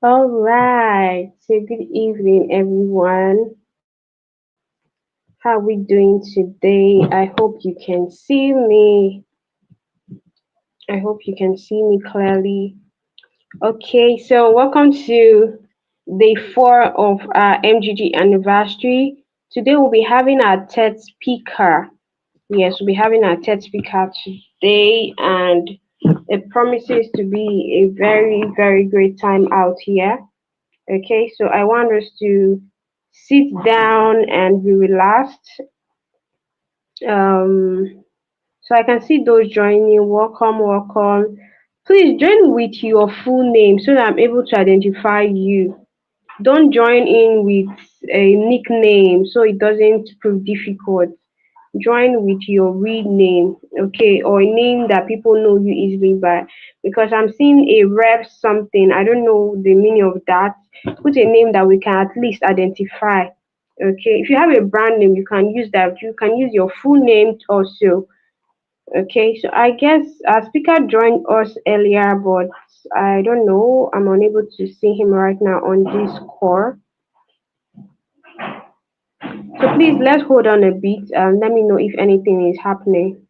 All right. So good evening, everyone. How are we doing today? I hope you can see me. I hope you can see me clearly. Okay, so welcome to day four of our MGG anniversary. Today we'll be having our third speaker. Yes, we'll be having our third speaker today, and it promises to be a very, very great time out here. Okay, so I want us to sit down and be relaxed. Um, so I can see those joining. Welcome, welcome. Please join with your full name so that I'm able to identify you. Don't join in with a nickname so it doesn't prove difficult. Join with your real name, okay, or a name that people know you easily by. Because I'm seeing a rep something, I don't know the meaning of that. Put a name that we can at least identify. Okay, if you have a brand name, you can use that. You can use your full name also. Okay, so I guess our speaker joined us earlier, but I don't know. I'm unable to see him right now on this call. So please let's hold on a bit. Let me know if anything is happening.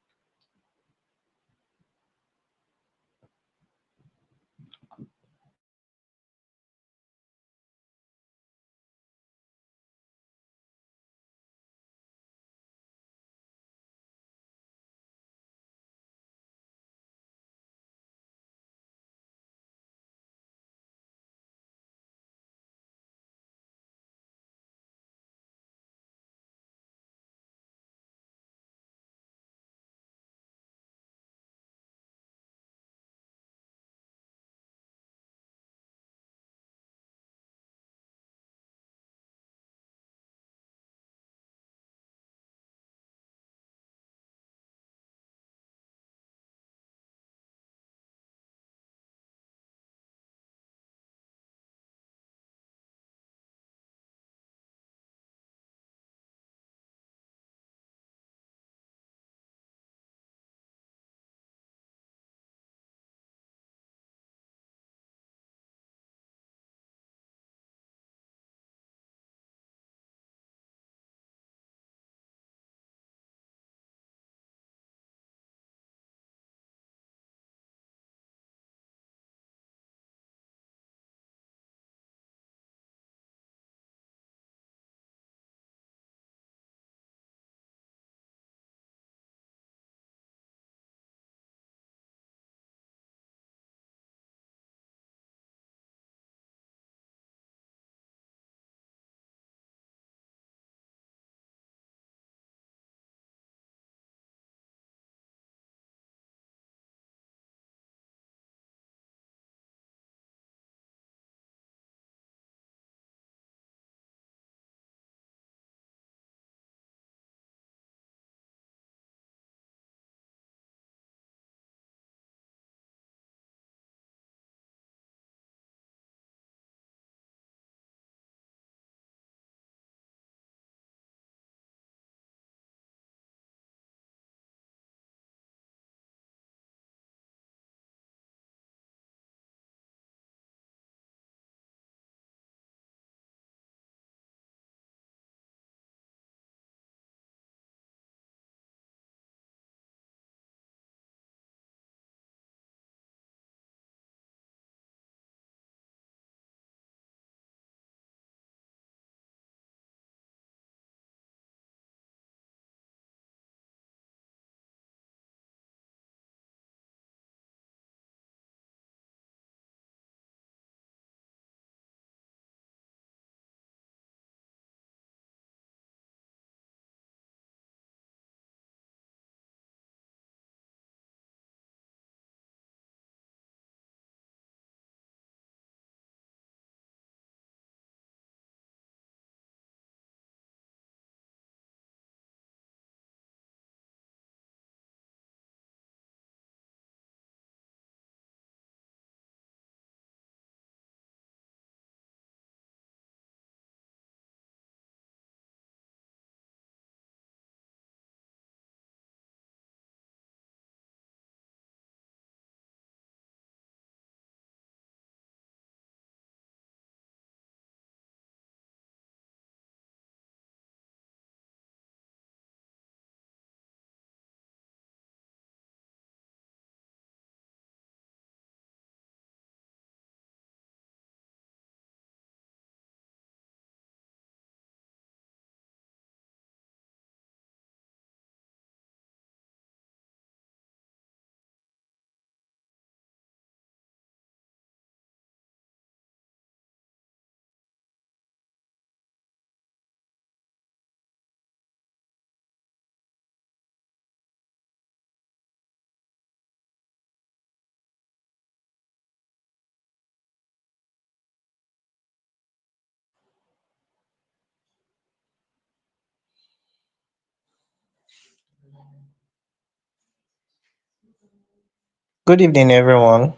Good evening, everyone.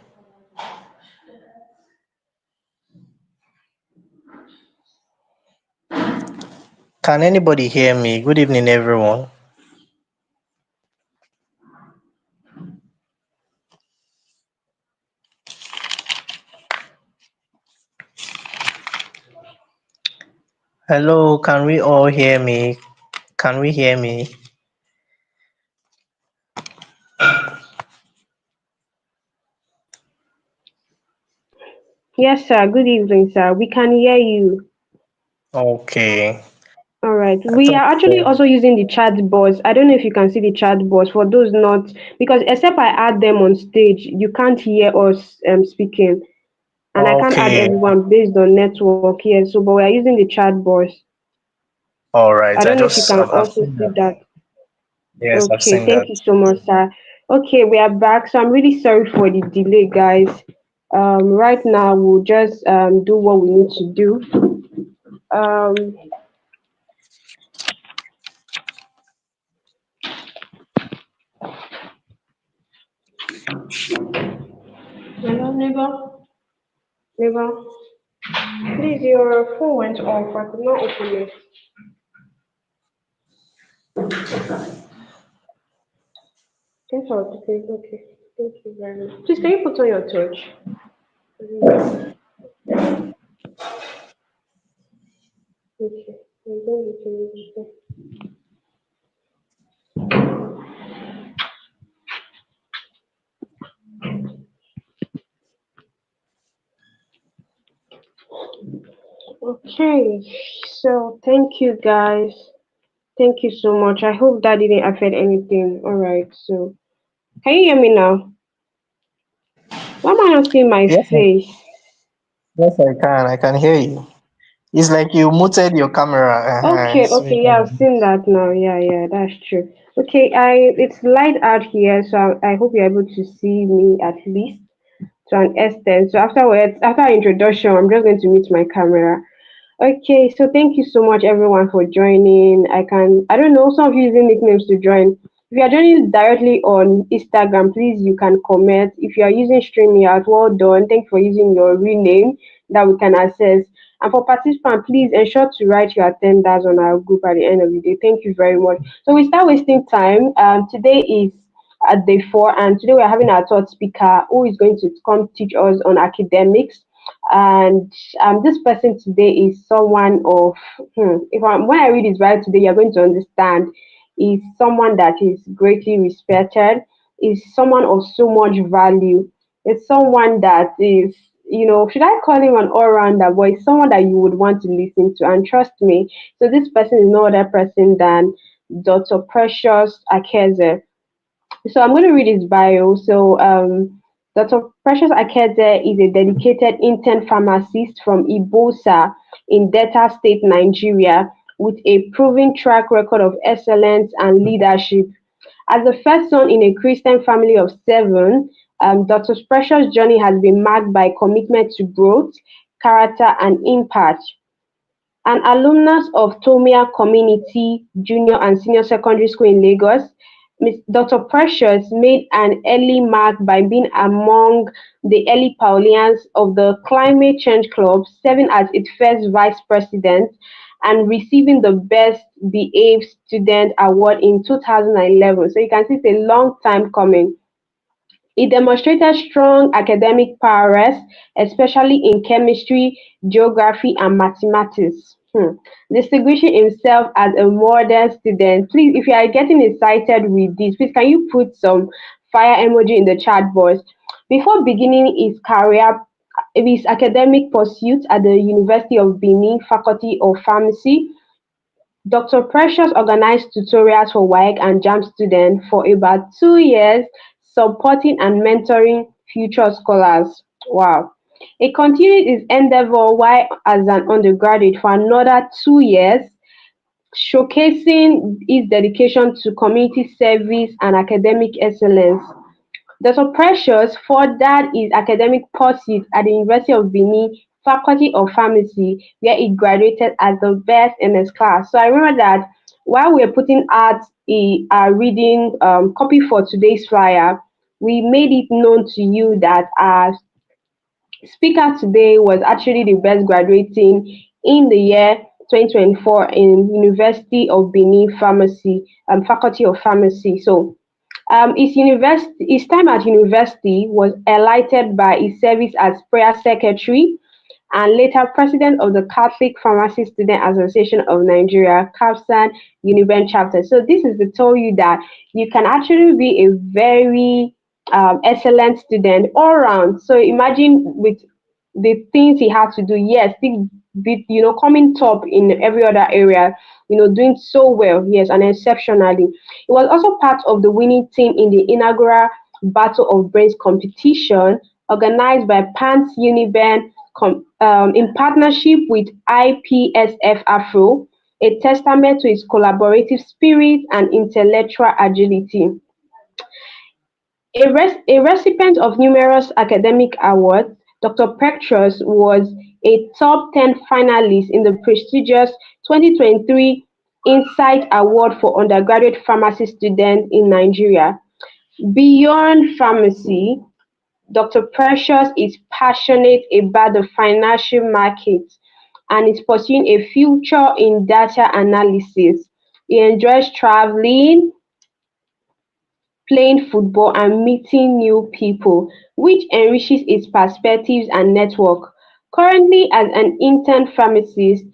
Can anybody hear me? Good evening, everyone. Hello, can we all hear me? Can we hear me? Yes, sir. Good evening, sir. We can hear you. Okay. All right. I We thought are actually also using the chat box. I don't know if you can see the chat box for those not, because except I add them on stage, you can't hear us speaking, and I can't add okay. everyone based on network here. So, but we are using the chat box. All I right. don't know if you can I've also seen see that. that. Yes, I've Okay. seen Thank that. you so much, sir. Okay, we are back. So I'm really sorry for the delay, guys. Right now we'll just do what we need to do. Um, hello, neighbor. Neighbor. Please, your phone went off. I could not open it. That's all. Okay, okay. Thank you very much. Please, can you put on your torch? Okay, I'm going to use it. Okay, so thank you guys. Thank you so much. I hope that didn't affect anything. All right, so can you hear me now? Why am I not seeing my Yes, face? yes, I can. I can hear you. It's like you muted your camera. Okay, So you okay, yeah, I've can. seen that now. Yeah, yeah, that's true. Okay, it's light out here, so I hope you're able to see me at least to an extent. So afterwards, after our introduction, I'm just going to mute my camera. Okay, so thank you so much everyone for joining. I don't know, some of you using nicknames to join. If you are joining directly on Instagram, please you can comment. If you are using StreamYard, well done. Thank you for using your real name that we can access. And for participants, please ensure to write your attendance on our group at the end of the day. Thank you very much. So we start wasting time. Today is at day 4, and today we are having our third speaker who is going to come teach us on academics. And this person today is someone of, when I read his bio today, you're going to understand. Is someone that is greatly respected, is someone of so much value, it's someone that is, should I call him an all-rounder, but it's someone that you would want to listen to. And trust me, so this person is no other person than Dr. Precious Akeze. So I'm going to read his bio. So Dr. Precious Akeze is a dedicated intern pharmacist from Ibosa in Delta State, Nigeria, with a proven track record of excellence and leadership. As the first son in a Christian family of seven, Dr. Precious' journey has been marked by commitment to growth, character, and impact. An alumnus of Tomia Community Junior and Senior Secondary School in Lagos, Ms. Dr. Precious made an early mark by being among the early pioneers of the Climate Change Club, serving as its first vice president and receiving the Best Behaved Student Award in 2011. So you can see it's a long time coming. He demonstrated strong academic prowess, especially in chemistry, geography, and mathematics. Distinguishing himself as a modern student. Please, if you are getting excited with this, please can you put some fire emoji in the chat box? Before beginning his academic pursuits at the University of Benin Faculty of Pharmacy, Dr. Precious organized tutorials for WAEC and JAM students for about 2 years, supporting and mentoring future scholars. Wow. He continued his endeavor while as an undergraduate for another 2 years, showcasing his dedication to community service and academic excellence. Dr. Precious furthered his academic pursuits at the University of Benin Faculty of Pharmacy, where he graduated as the best in his class. So I remember that While we're putting out a reading copy for today's flyer, we made it known to you that our speaker today was actually the best graduating in the year 2024 in University of Benin Pharmacy, Faculty of Pharmacy. So his time at university was highlighted by his service as prayer secretary and later president of the Catholic Pharmacy Student Association of Nigeria, CAPSAN Uniben chapter. So this is to tell you that you can actually be a very excellent student all around. So imagine with the things he had to do, yes, still be, coming top in every other area, doing so well, yes, and exceptionally. He was also part of the winning team in the inaugural Battle of Brains competition organized by Pants Uniben in partnership with IPSF Afro, a testament to his collaborative spirit and intellectual agility. A recipient of numerous academic awards, Dr. Petrus was a top 10 finalist in the prestigious 2023 Insight Award for undergraduate pharmacy students in Nigeria. Beyond pharmacy, Dr. Precious is passionate about the financial market and is pursuing a future in data analysis. He enjoys traveling, playing football, and meeting new people, which enriches his perspectives and network. Currently, as an intern pharmacist,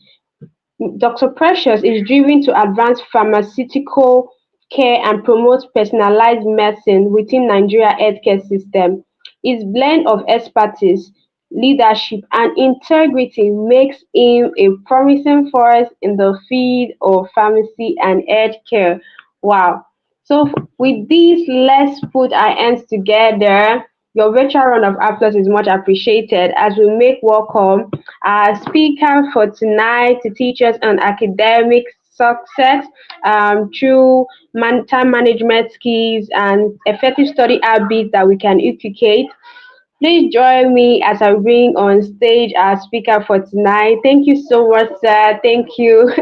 Dr. Precious is driven to advance pharmaceutical care and promote personalized medicine within Nigeria healthcare system. His blend of expertise, leadership, and integrity makes him a promising force in the field of pharmacy and healthcare. Wow. So with this, let's put our hands together. Your virtual round of applause is much appreciated as we make welcome our speaker for tonight to teach us on academic success through time management skills and effective study habits that we can inculcate. Please join me as I bring on stage our speaker for tonight. Thank you so much, sir. Thank you.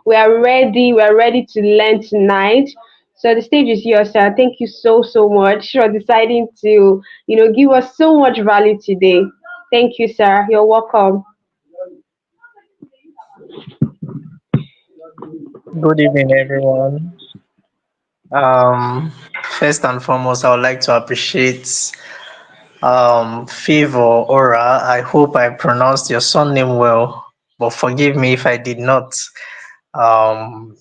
We are ready. We are ready to learn tonight. So the stage is yours, sir. Thank you so much for deciding to, give us so much value today. Thank you, sir. You're welcome. Good evening, everyone. Um, First and foremost, I would like to appreciate Favor Ora. I hope I pronounced your surname well, but forgive me if I did not. Um,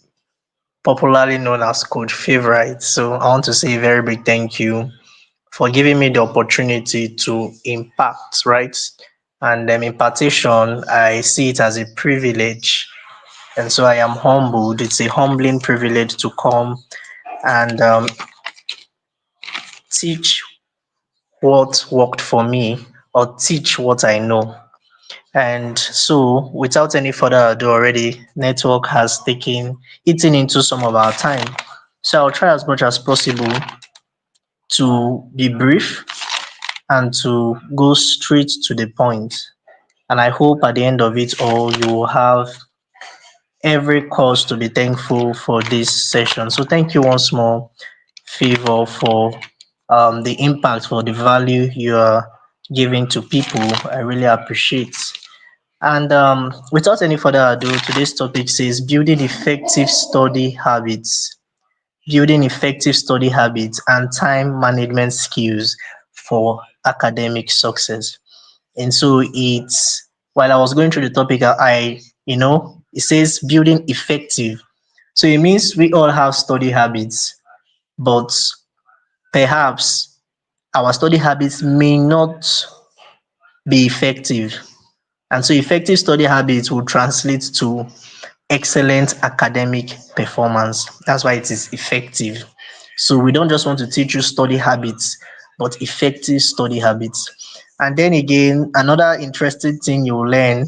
Popularly known as Coach Favorite. So I want to say a very big thank you for giving me the opportunity to impact, right? And impartation, I see it as a privilege. And so I am humbled. It's a humbling privilege to come and teach what worked for me or teach what I know. And so, without any further ado, already network has taken eaten into some of our time. So I'll try as much as possible to be brief and to go straight to the point. And I hope at the end of it all, you will have every cause to be thankful for this session. So thank you once more, Favor, for the impact, for the value you are giving to people. I really appreciate. And without any further ado, today's topic says building effective study habits and time management skills for academic success. And so it's while I was going through the topic, it says building effective. So it means we all have study habits, but perhaps our study habits may not be effective. And so effective study habits will translate to excellent academic performance. That's why it is effective. So we don't just want to teach you study habits, but effective study habits. And then again, another interesting thing you'll learn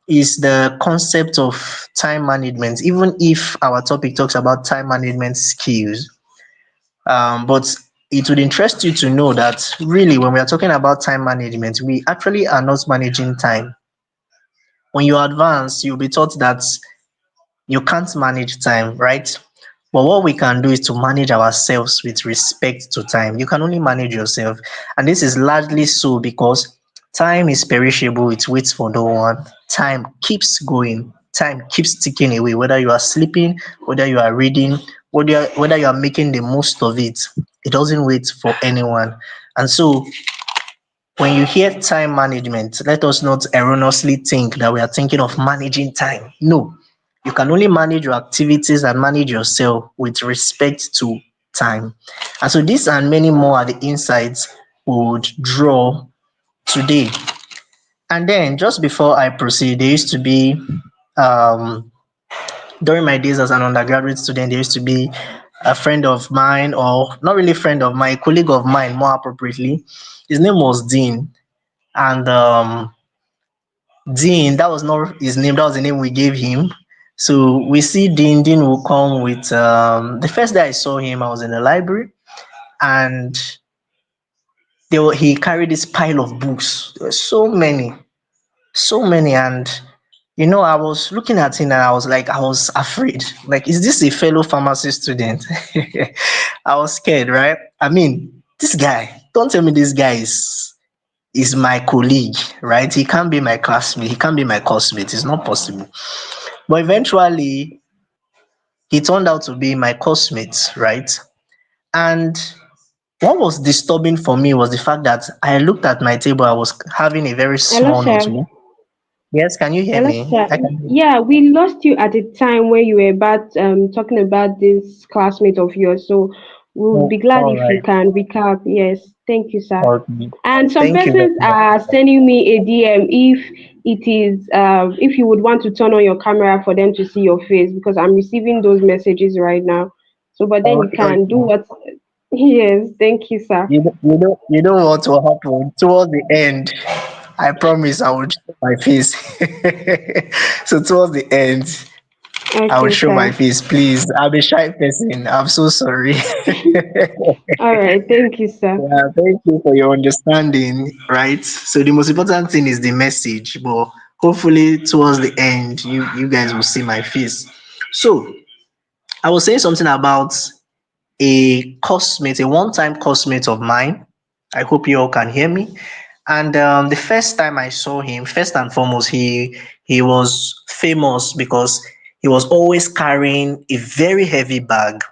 is the concept of time management, even if our topic talks about time management skills. But it would interest you to know that really, when we are talking about time management, we actually are not managing time. When you advance, you'll be taught that You can't manage time, right? But what we can do is to manage ourselves with respect to time. You can only manage yourself. And this is largely so because time is perishable, it waits for no one. Time keeps going, time keeps ticking away, whether you are sleeping, whether you are reading, whether you are making the most of it. It doesn't wait for anyone. And so when you hear time management, let us not erroneously think that we are thinking of managing time. No, you can only manage your activities and manage yourself with respect to time. And so, these and many more are the insights we would draw today. And then, just before I proceed, there used to be, um, during my days as an undergraduate student, there used to be a friend of mine, or not really friend of mine, a colleague of mine, more appropriately. His name was Dean. And Dean, that was not his name, that was the name we gave him. So we see Dean. Dean will come with the first day I saw him, I was in the library, and he carried this pile of books. There were so many, and I was looking at him and I was like, I was afraid. Like, is this a fellow pharmacy student? I was scared, right? I mean, this guy, don't tell me this guy is my colleague, right? He can't be my classmate. He can't be my classmate. It's not possible. But eventually, he turned out to be my classmate, right? And what was disturbing for me was the fact that I looked at my table. I was having a very Hello, small chef. notebook. Yes, can you hear Hello, me? chef. I can. Yeah, we lost you at the time where you were about talking about this classmate of yours. So we'll Oh, be glad all if you right. can recap. Yes, thank you, sir. Okay. And some Thank you very persons much. are sending me a DM if you would want to turn on your camera for them to see your face because I'm receiving those messages right now. So, but then you Okay, can do okay. what? Yes, thank you, sir. You know what will happen towards the end. I promise I will show my face. So towards the end, I will Okay, show my sir. face. Please, I'm a shy person. I'm so sorry. All right, thank you, sir. Yeah, thank you for your understanding. Right. So the most important thing is the message, but hopefully towards the end, you guys will see my face. So I was saying something about a coursemate, a one-time coursemate of mine. I hope you all can hear me. And the first time I saw him, first and foremost, he was famous because he was always carrying a very heavy bag.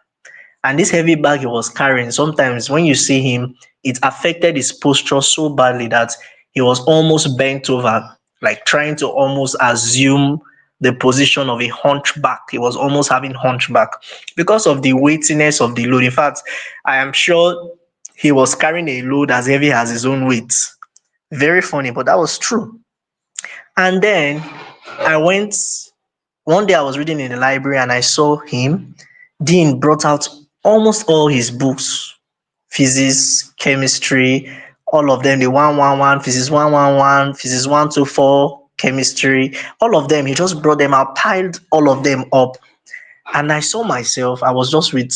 And this heavy bag he was carrying, sometimes when you see him, it affected his posture so badly that he was almost bent over, like trying to almost assume the position of a hunchback. He was almost having hunchback because of the weightiness of the load. In fact, I am sure he was carrying a load as heavy as his own weight. Very funny, but that was true. And then I went one day I was reading in the library and I saw him. Dean brought out almost all his books, physics, chemistry, all of them, the 111, physics 111, physics 124, chemistry, all of them. He just brought them out, piled all of them up. And I saw myself, I was just with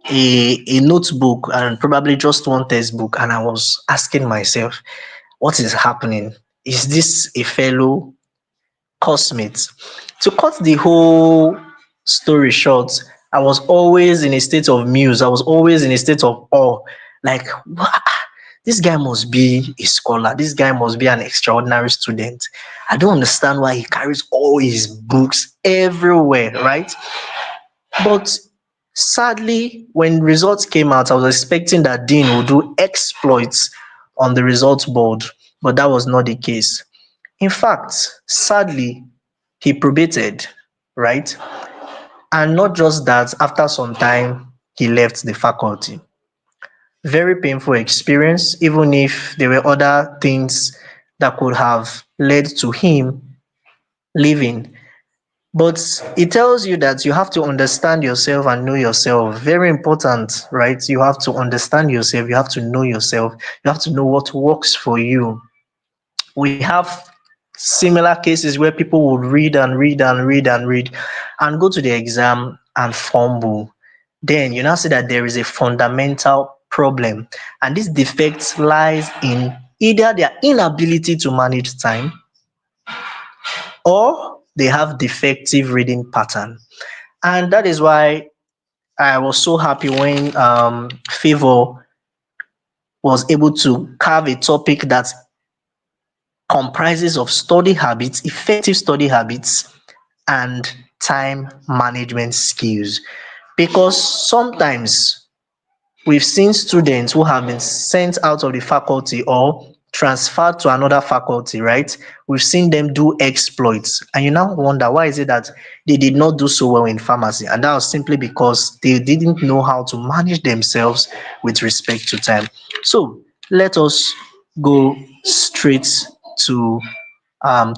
a notebook and probably just one textbook. And I was asking myself, what is happening? Is this a fellow classmates? To cut the whole story short, I was always in a state of muse. I was always in a state of awe. Like, "Wha- this guy must be a scholar. This guy must be an extraordinary student. I don't understand why he carries all his books everywhere, right? But sadly, when results came out, I was expecting that Dean would do exploits on the results board, but that was not the case. In fact, sadly, he probated, right? And not just that, after some time, he left the faculty. Very painful experience, even if there were other things that could have led to him leaving. But it tells you that you have to understand yourself and know yourself. Very important, right? You have to understand yourself, you have to know yourself, you have to know what works for you. We have similar cases where people would read and read and read and read and go to the exam and fumble. Then you now see that there is a fundamental problem, and this defect lies in either their inability to manage time or they have defective reading pattern. And that is why I was so happy when Favor was able to carve a topic that comprises of study habits, effective study habits, and time management skills. Because sometimes we've seen students who have been sent out of the faculty or transferred to another faculty, right? We've seen them do exploits, and you now wonder why is it that they did not do so well in pharmacy, and that was simply because they didn't know how to manage themselves with respect to time. So let us go straight to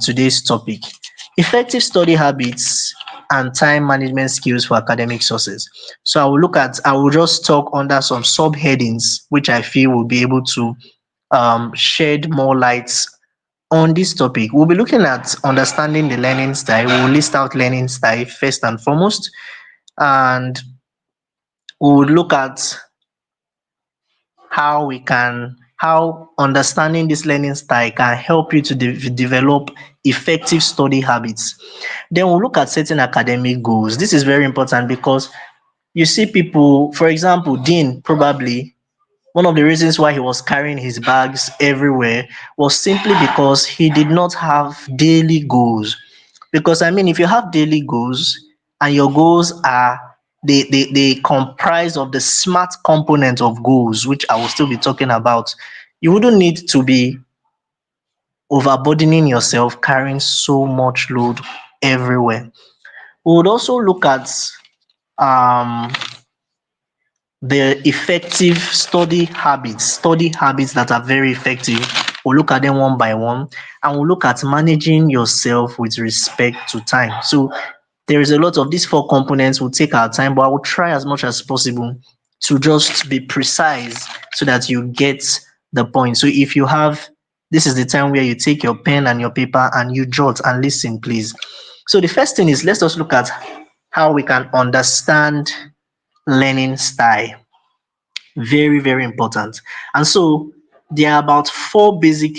today's topic: effective study habits and time management skills for academic success. So I will just talk under some subheadings which I feel will be able to shed more light on this topic. We'll be looking at understanding the learning style. We'll list out learning style first and foremost, and we'll look at how understanding this learning style can help you to develop effective study habits. Then we'll look at setting academic goals. This is very important because you see people, for example, Dean probably one of the reasons why he was carrying his bags everywhere was simply because he did not have daily goals. Because I mean, if you have daily goals and your goals are they comprise of the smart component of goals, which I will still be talking about, you wouldn't need to be overburdening yourself carrying so much load everywhere. We would also look at um the effective study habits that are very effective. We'll look at them one by one, and we'll look at managing yourself with respect to time. So there is a lot of these four components will take our time, but I will try as much as possible to just be precise so that you get the point. So if you have, this is the time where you take your pen and your paper and you jot and listen, please. So the first thing is let's just look at how we can understand learning style. Very, very important. And so there are about four basic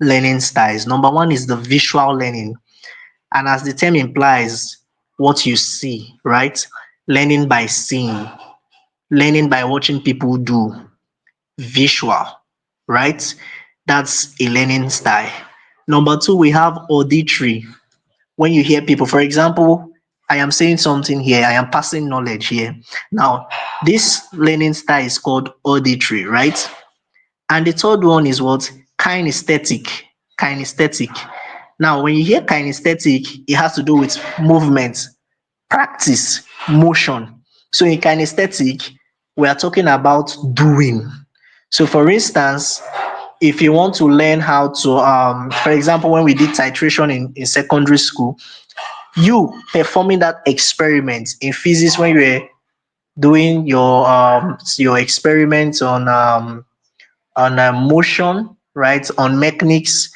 learning styles. Number one is the visual learning. And as the term implies, what you see, right? Learning by seeing, learning by watching people do, visual, right? That's a learning style. Number two, we have auditory. When you hear people, for example, I am saying something here, I am passing knowledge here. Now, this learning style is called auditory, right? And the third one is what? Kinesthetic. Kinesthetic. Now, when you hear kinesthetic, it has to do with movement, practice, motion. So in kinesthetic, we are talking about doing. So for instance, if you want to learn how to, for example, when we did titration in secondary school, you performing that experiment in physics when you were doing your experiments on motion, right? On mechanics,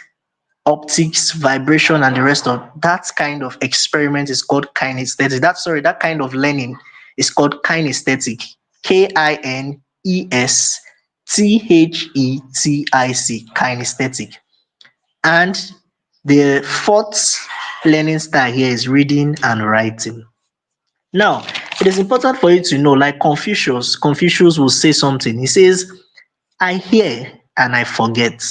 optics, vibration, and the rest of that kind of experiment is called kinesthetic. That kind of learning is called kinesthetic. Kinesthetic. Kinesthetic. And the fourth learning style here is reading and writing. Now, it is important for you to know, like Confucius will say something. He says, I hear and I forget.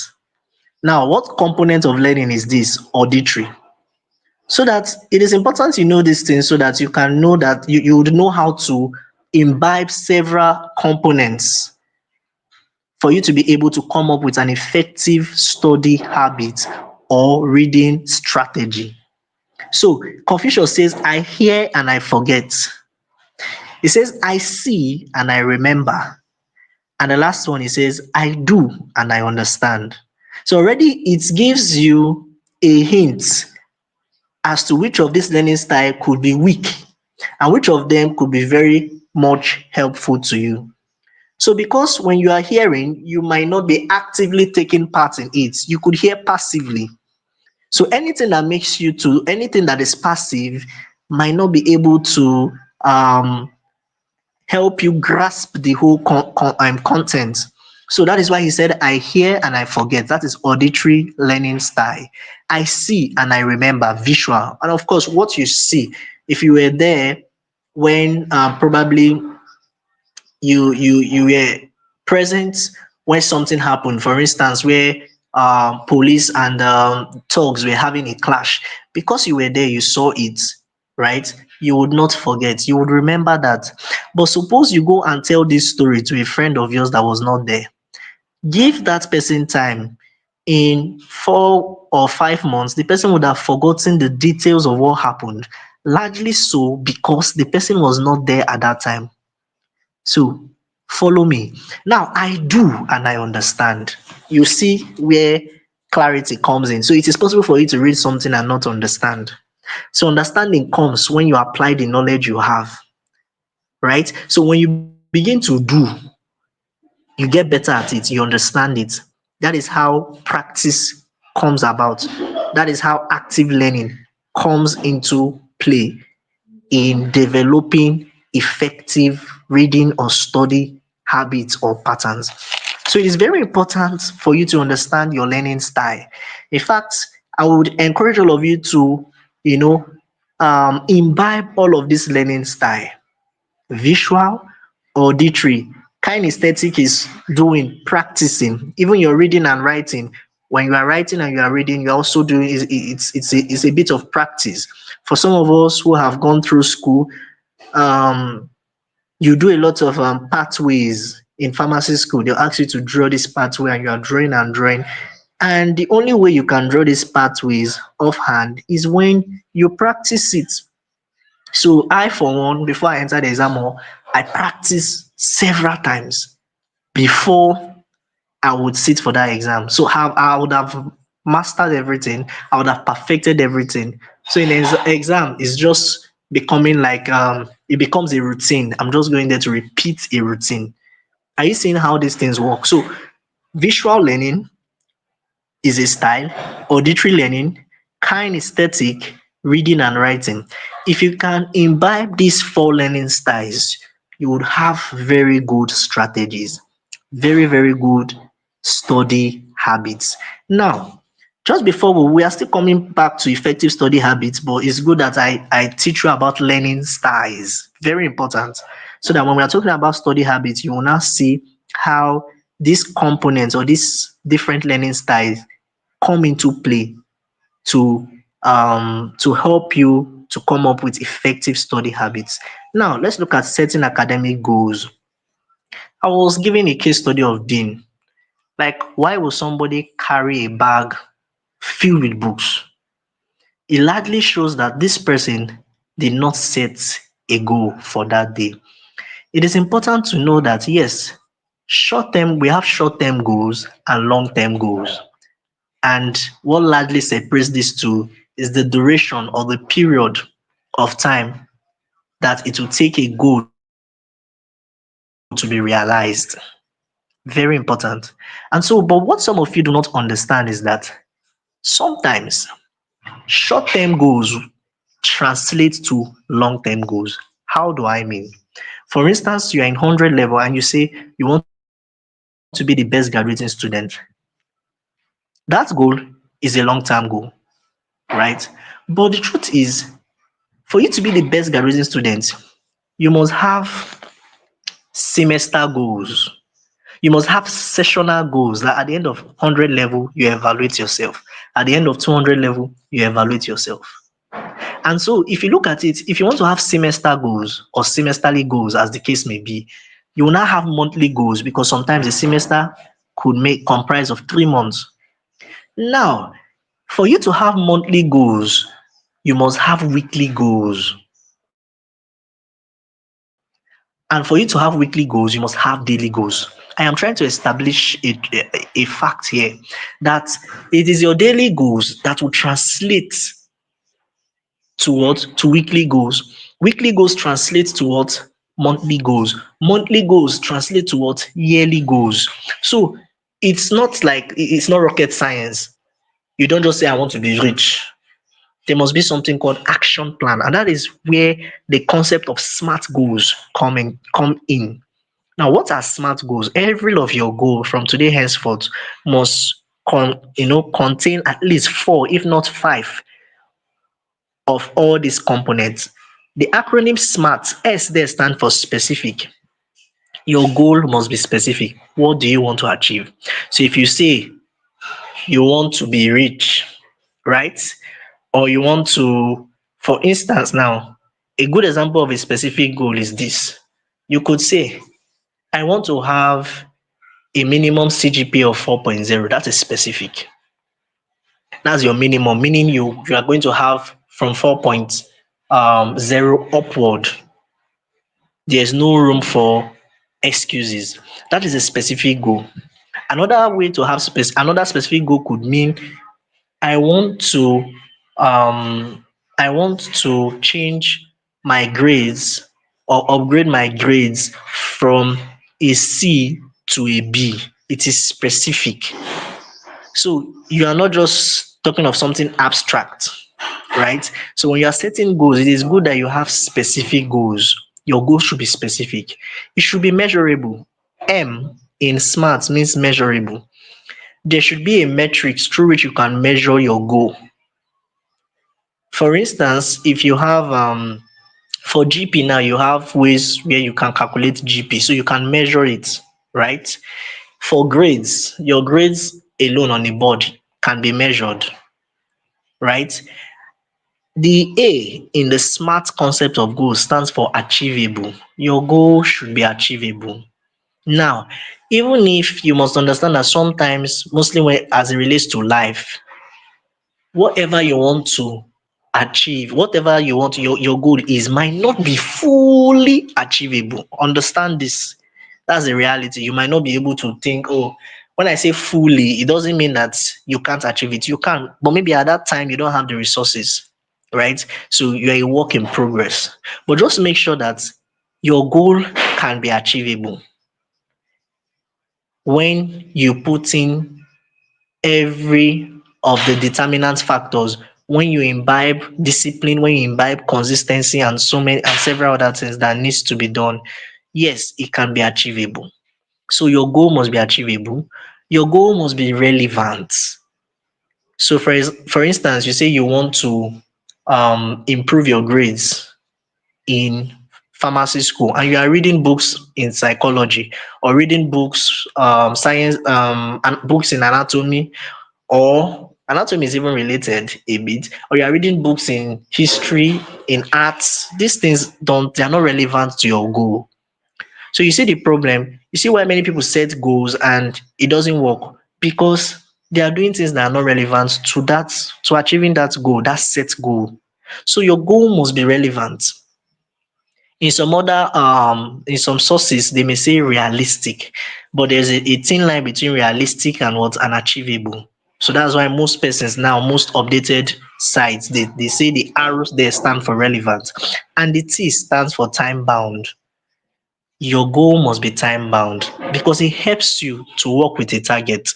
Now, what component of learning is this? Auditory. So that it is important you know these things so that you can know that you would know how to imbibe several components for you to be able to come up with an effective study habit or reading strategy. So Confucius says, I hear and I forget. He says, I see and I remember. And the last one, he says, I do and I understand. So already it gives you a hint as to which of this learning style could be weak and which of them could be very much helpful to you. So because when you are hearing, you might not be actively taking part in it. You could hear passively. So anything that is passive might not be able to help you grasp the whole content. So that is why he said, I hear and I forget. That is auditory learning style. I see and I remember, visual. And of course, what you see, if you were there when probably you were present when something happened, for instance, where police and thugs were having a clash, because you were there, you saw it, right? You would not forget, you would remember that. But suppose you go and tell this story to a friend of yours that was not there. Give that person time. In 4 or 5 months, the person would have forgotten the details of what happened, largely so because the person was not there at that time. So follow me. Now I do and I understand. You see where clarity comes in. So it is possible for you to read something and not understand. So understanding comes when you apply the knowledge you have, right? So when you begin to do, you get better at it, you understand it. That is how practice comes about. That is how active learning comes into play in developing effective reading or study habits or patterns. So it is very important for you to understand your learning style. In fact, I would encourage all of you to, you know, imbibe all of this learning style: visual, auditory. Kinesthetic is doing, practicing. Even your reading and writing. When you are writing and you are reading, you're also doing, it's a bit of practice. For some of us who have gone through school, um, you do a lot of pathways in pharmacy school. They'll ask you to draw this pathway and you are drawing and drawing. And the only way you can draw these pathways offhand is when you practice it. So I, for one, before I enter the exam hall, I practice several times before I would sit for that exam. So I would have mastered everything. I would have perfected everything. So in the exam, it's just becoming like it becomes a routine. I'm just going there to repeat a routine. Are you seeing how these things work? So visual learning is a style, auditory learning, kinesthetic, reading and writing. If you can imbibe these four learning styles, you would have very good strategies, very, very good study habits. Now, just before we are still coming back to effective study habits, but it's good that I teach you about learning styles. Very important. So that when we are talking about study habits, you will now see how these components or these different learning styles come into play to help you to come up with effective study habits. Now let's look at setting academic goals. I was given a case study of Dean. Like, why will somebody carry a bag filled with books? It largely shows that this person did not set a goal for that day. It is important to know that yes, short term we have short term goals and long term goals. And what largely separates these two is the duration or the period of time that it will take a goal to be realized. Very important. And so, but what some of you do not understand is that sometimes short term goals translate to long term goals. How do I mean? For instance, you're in 100 level and you say you want to be the best graduating student. That goal is a long term goal, right? But the truth is, for you to be the best graduating student, you must have semester goals. You must have sessional goals that at the end of 100 level, you evaluate yourself. At the end of 200 level, you evaluate yourself. And so if you look at it, if you want to have semester goals or semesterly goals, as the case may be, you will now have monthly goals because sometimes a semester could make comprise of 3 months. Now, for you to have monthly goals, you must have weekly goals. And for you to have weekly goals, you must have daily goals. I am trying to establish a fact here that it is your daily goals that will translate to what? To weekly goals. Weekly goals translate to what? Monthly goals. Monthly goals translate to what? Yearly goals. So it's not rocket science. You don't just say, I want to be rich. There must be something called action plan. And that is where the concept of smart goals come in. Now, what are SMART goals? Every of your goal from today henceforth must contain at least four, if not five, of all these components. The acronym SMART, S there stand for specific. Your goal must be specific. What do you want to achieve? So if you say you want to be rich, right? Or you want to, for instance, now, a good example of a specific goal is this. You could say, I want to have a minimum CGPA of 4.0. That is specific. That's your minimum, meaning you are going to have from 4.0 upward. There's no room for excuses. That is a specific goal. Another way to have another specific goal could mean I want to um I want to change my grades or upgrade my grades from a C to a B. It is specific. So you are not just talking of something abstract, right? So when you are setting goals, it is good that you have specific goals. Your goals should be specific. It should be measurable. M in SMART means measurable. There should be a metrics through which you can measure your goal. For instance, if you have for GP now, you have ways where you can calculate GP, so you can measure it, right? For grades, your grades alone on a board can be measured, right? The A in the SMART concept of goal stands for achievable. Your goal should be achievable. Now, even if you must understand that sometimes, mostly when as it relates to life, whatever you want to achieve, whatever you want your goal is might not be fully achievable. Understand this. That's the reality. You might not be able to think, oh, when I say fully, it doesn't mean that you can't achieve it. You can, but maybe at that time you don't have the resources, right? So you're a work in progress. But just make sure that your goal can be achievable when you put in every of the determinant factors, when you imbibe discipline, when you imbibe consistency and so many and several other things that needs to be done, yes, it can be achievable. So your goal must be achievable. Your goal must be relevant. So for instance, you say you want to improve your grades in pharmacy school and you are reading books in psychology or reading books science and books in anatomy, or anatomy is even related a bit, or you are reading books in history, in arts. These things they are not relevant to your goal. So you see the problem, you see why many people set goals and it doesn't work, because they are doing things that are not relevant to achieving that goal, that set goal. So your goal must be relevant. In some sources they may say realistic, but there's a thin line between realistic and what and achievable. So that's why most persons now, most updated sites, they say the arrows there stand for relevant and the T stands for time bound. Your goal must be time bound because it helps you to work with a target.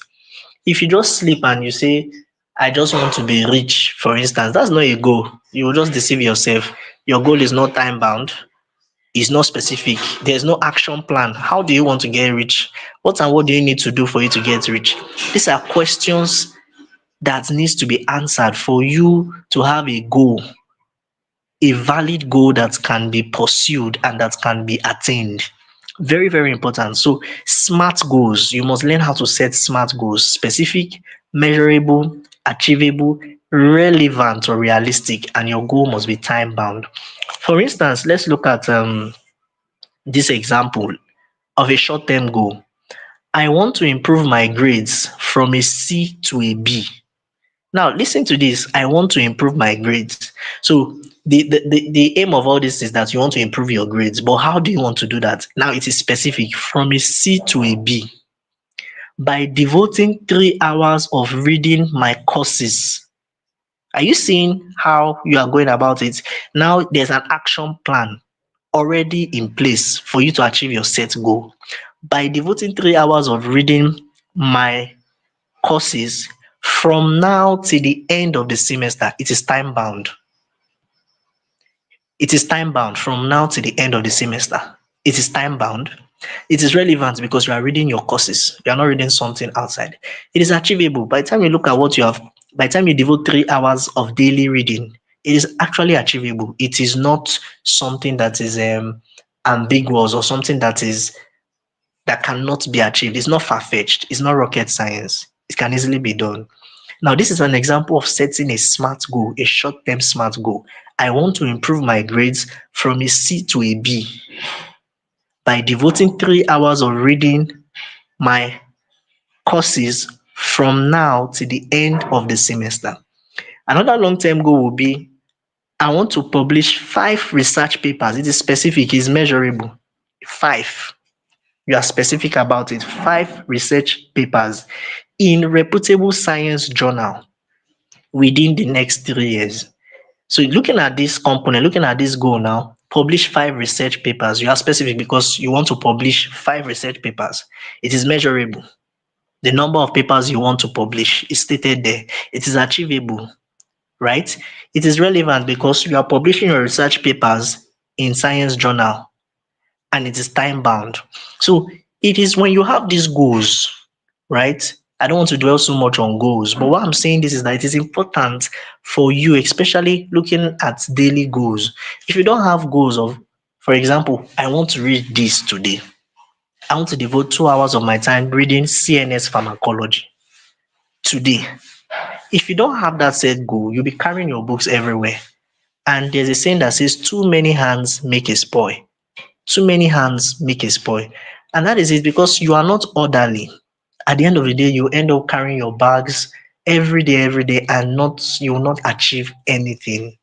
If you just sleep and you say, I just want to be rich, for instance, that's not a goal. You will just deceive yourself. Your goal is not time bound, is not specific. There's no action plan. How do you want to get rich? What and what do you need to do for you to get rich? These are questions that needs to be answered for you to have a goal, a valid goal that can be pursued and that can be attained. Very, very important. So smart goals, you must learn how to set smart goals: specific, measurable, achievable, relevant or realistic, and your goal must be time bound. For instance, let's look at this example of a short-term goal. I want to improve my grades from a C to a B. Now, listen to this. I want to improve my grades. So, the aim of all this is that you want to improve your grades. But how do you want to do that? Now, it is specific, from a C to a B, by devoting 3 hours of reading my courses. Are you seeing how you are going about it? Now, there's an action plan already in place for you to achieve your set goal. By devoting 3 hours of reading my courses from now till the end of the semester, it is time bound. It is time bound from now till the end of the semester. It is time bound. It is relevant because you are reading your courses. You are not reading something outside. It is achievable. By the time you look at what you have, by the time you devote 3 hours of daily reading, it is actually achievable. It is not something that is ambiguous or something that cannot be achieved. It's not far-fetched. It's not rocket science. It can easily be done. Now, this is an example of setting a smart goal, a short-term smart goal. I want to improve my grades from a C to a B by devoting 3 hours of reading my courses from now to the end of the semester. Another long-term goal will be I want to publish 5 research papers. It is specific, it's measurable. 5. You are specific about it. 5 research papers in reputable science journal within the next 3 years. So looking at this component, looking at this goal now, publish 5 research papers. You are specific because you want to publish 5 research papers. It is measurable. The number of papers you want to publish is stated there. It is achievable, right? It is relevant because you are publishing your research papers in science journal and it is time bound. So it is when you have these goals, right? I don't want to dwell so much on goals, but what I'm saying this is that it is important for you, especially looking at daily goals. If you don't have goals of, for example, I want to read this today. I want to devote 2 hours of my time reading CNS pharmacology today. If you don't have that set goal, you'll be carrying your books everywhere. And there's a saying that says, too many hands make a spoil. Too many hands make a spoil. And that is it because you are not orderly. At the end of the day, you end up carrying your bags every day, and you will not achieve anything.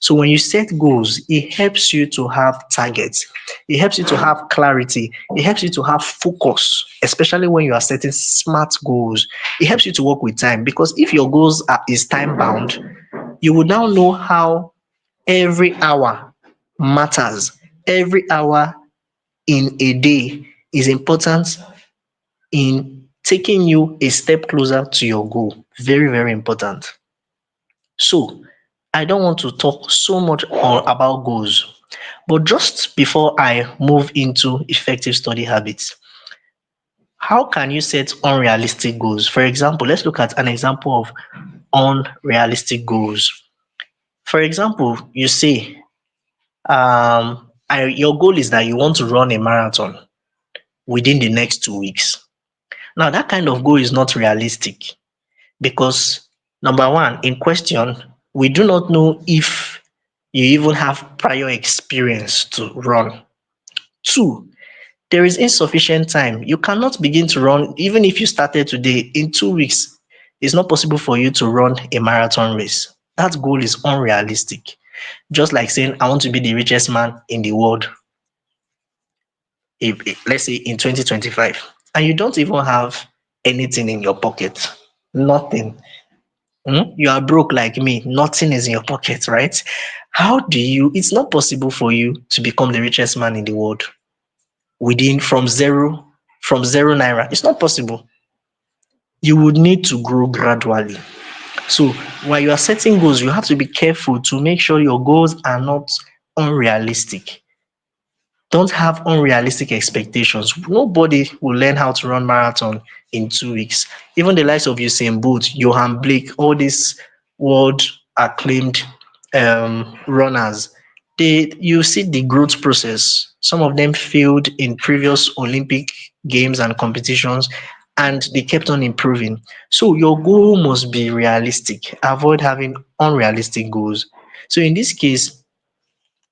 So when you set goals, it helps you to have targets. It helps you to have clarity. It helps you to have focus, especially when you are setting smart goals. It helps you to work with time because if your goals is time bound, you will now know how every hour matters. Every hour in a day is important in taking you a step closer to your goal. Very, very important. So, I don't want to talk so much about goals, but just before I move into effective study habits, how can you set unrealistic goals? For example, let's look at an example of unrealistic goals. For example, you say your goal is that you want to run a marathon within the next 2 weeks. Now, that kind of goal is not realistic because, number one, in question, we do not know if you even have prior experience to run. Two, there is insufficient time. You cannot begin to run, even if you started today, in 2 weeks, it's not possible for you to run a marathon race. That goal is unrealistic. Just like saying, I want to be the richest man in the world, let's say in 2025, and you don't even have anything in your pocket. Nothing. You are broke like me, nothing is in your pocket, right? It's not possible for you to become the richest man in the world within from zero naira. It's not possible. You would need to grow gradually. So while you are setting goals, you have to be careful to make sure your goals are not unrealistic. Don't have unrealistic expectations. Nobody will learn how to run marathon in 2 weeks. Even the likes of Usain Bolt, Johan Blake, all these world acclaimed runners, you see the growth process. Some of them failed in previous Olympic games and competitions, and they kept on improving. So your goal must be realistic. Avoid having unrealistic goals. So in this case,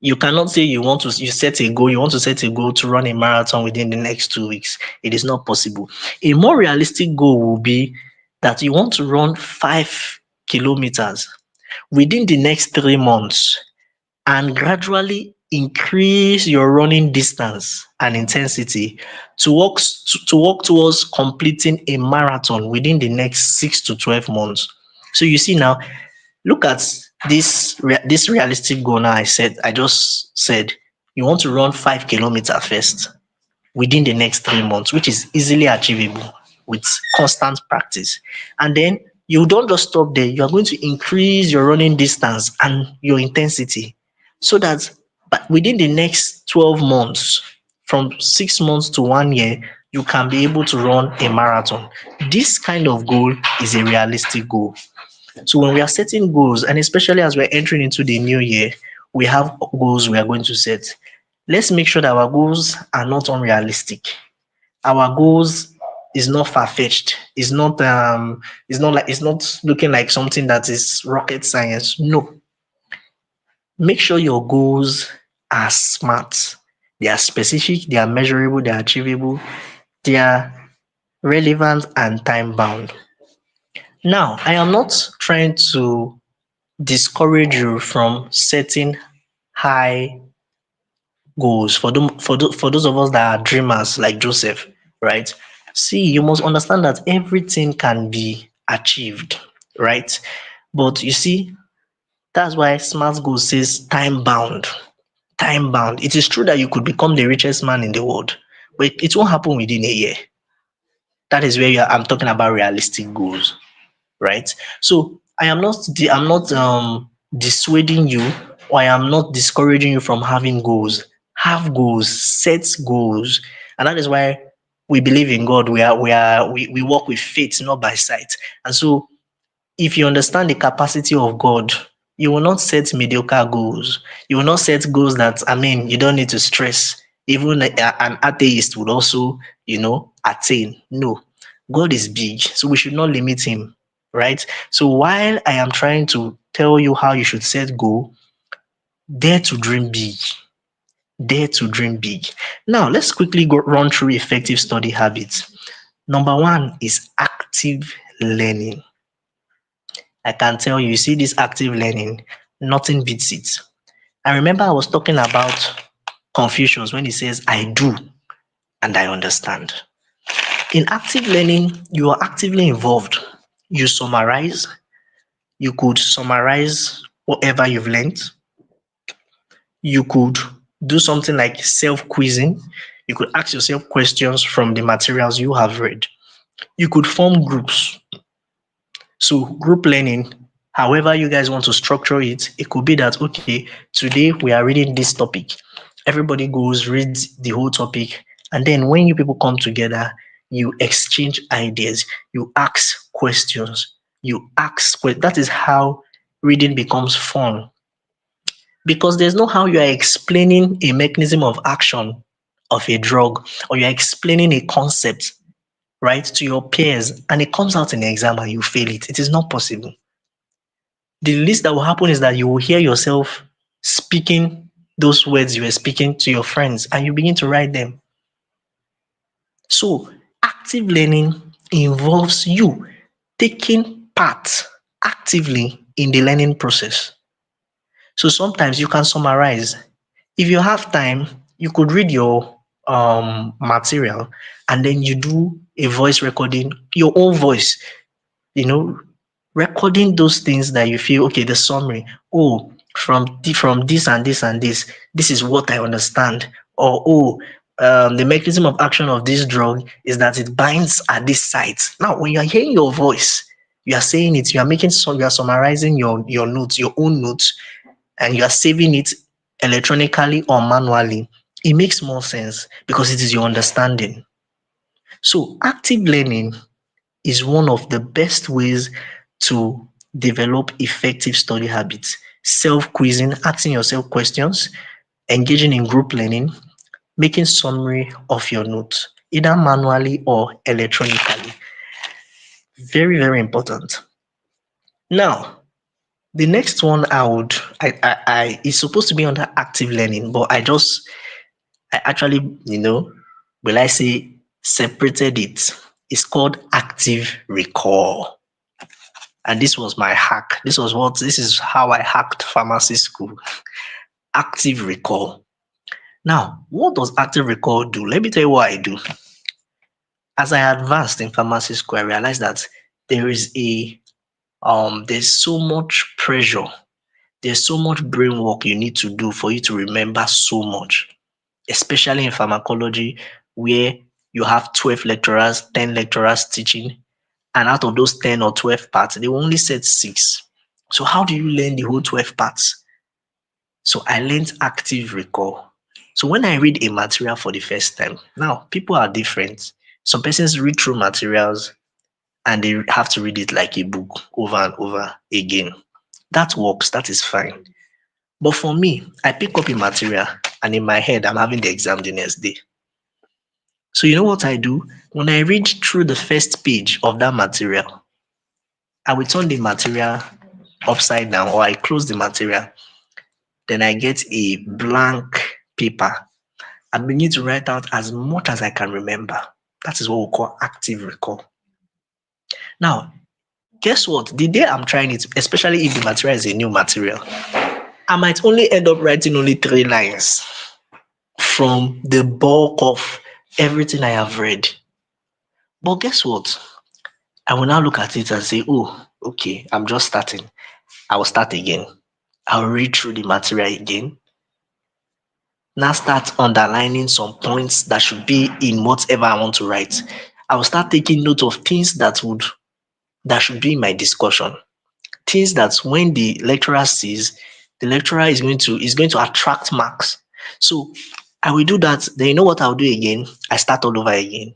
you cannot say you want to set a goal to run a marathon within the next 2 weeks. It is not possible. A more realistic goal will be that you want to run 5 kilometers within the next 3 months and gradually increase your running distance and intensity to work towards completing a marathon within the next 6 to 12 months. So you see now, look at this realistic goal now. I just said you want to run 5 kilometers first within the next 3 months, which is easily achievable with constant practice. And then you don't just stop there, you are going to increase your running distance and your intensity so that within the next 12 months From 6 months to 1 year, you can be able to run a marathon. This kind of goal is a realistic goal. So when we are setting goals, and especially as we're entering into the new year, we have goals we are going to set. Let's make sure that our goals are not unrealistic. Our goals is not far-fetched. It's not looking like something that is rocket science. No. Make sure your goals are smart. They are specific, they are measurable, they are achievable, they are relevant and time bound. Now, I am not trying to discourage you from setting high goals for those of us that are dreamers like Joseph, right? See, you must understand that everything can be achieved, right? But you see, that's why smart goals says time bound. Time bound. It is true that you could become the richest man in the world, but it won't happen within a year. That is where I'm talking about realistic goals, right? So I'm not dissuading you, or I am not discouraging you from having goals. Have goals, set goals, and that is why we believe in God. We work with faith, not by sight. And so if you understand the capacity of God, you will not set mediocre goals. You will not set goals that, I mean, you don't need to stress. Even an atheist would also, attain. No, God is big, so we should not limit him, right? So while I am trying to tell you how you should set goal, dare to dream big. Dare to dream big. Now, let's quickly run through effective study habits. Number one is active learning. I can tell you, see this active learning, nothing beats it. I remember I was talking about Confucius when he says, I do and I understand. In active learning, you are actively involved. You summarize, you could summarize whatever you've learned. You could do something like self quizzing. You could ask yourself questions from the materials you have read. You could form groups. So group learning, however you guys want to structure it, it could be that, okay, today we are reading this topic. Everybody goes, reads the whole topic, and then when you people come together, you exchange ideas, you ask questions, that is how reading becomes fun. Because there's no how you are explaining a mechanism of action of a drug, or you're explaining a concept, right, to your peers, and it comes out in the exam and you fail it. It is not possible. The least that will happen is that you will hear yourself speaking those words you were speaking to your friends, and you begin to write them. So, active learning involves you taking part actively in the learning process. So, sometimes you can summarize. If you have time, you could read your material, and then you do a voice recording, your own voice, you know, recording those things that you feel, okay, the summary, oh, from this and this and this is what I understand. Or, oh, the mechanism of action of this drug is that it binds at this site. Now when you are hearing your voice, you are saying it, you are summarizing your notes, your own notes, and you are saving it electronically or manually. It makes more sense because it is your understanding. So active learning is one of the best ways to develop effective study habits. Self-quizzing, asking yourself questions, engaging in group learning, making summary of your notes, either manually or electronically. Very, very important. Now, the next one I is supposed to be under active learning, but I actually, will I say, separated it. It's called active recall. And this was my hack. This is how I hacked pharmacy school. Active recall. Now, what does active recall do? Let me tell you what I do. As I advanced in pharmacy school, I realized that there is there's so much pressure, there's so much brain work you need to do for you to remember so much, especially in pharmacology, where you have 12 lecturers, 10 lecturers teaching, and out of those 10 or 12 parts, they only said 6. So how do you learn the whole 12 parts? So I learned active recall. So when I read a material for the first time, now people are different. Some persons read through materials and they have to read it like a book over and over again. That works, that is fine. But for me, I pick up a material and in my head, I'm having the exam the next day. So you know what I do? When I read through the first page of that material, I will turn the material upside down or I close the material. Then I get a blank paper and begin to write out as much as I can remember. That is what we call active recall. Now, guess what? The day I'm trying it, especially if the material is a new material, I might only end up writing only 3 lines from the bulk of everything I have read. But guess what? I will now look at it and say, oh, okay, I'm just starting. I will start again. I'll read through the material again. Now start underlining some points that should be in whatever I want to write. I will start taking note of things that should be in my discussion. Things that when the lecturer sees, the lecturer is going to attract marks. So I will do that. Then you know what I'll do again? I start all over again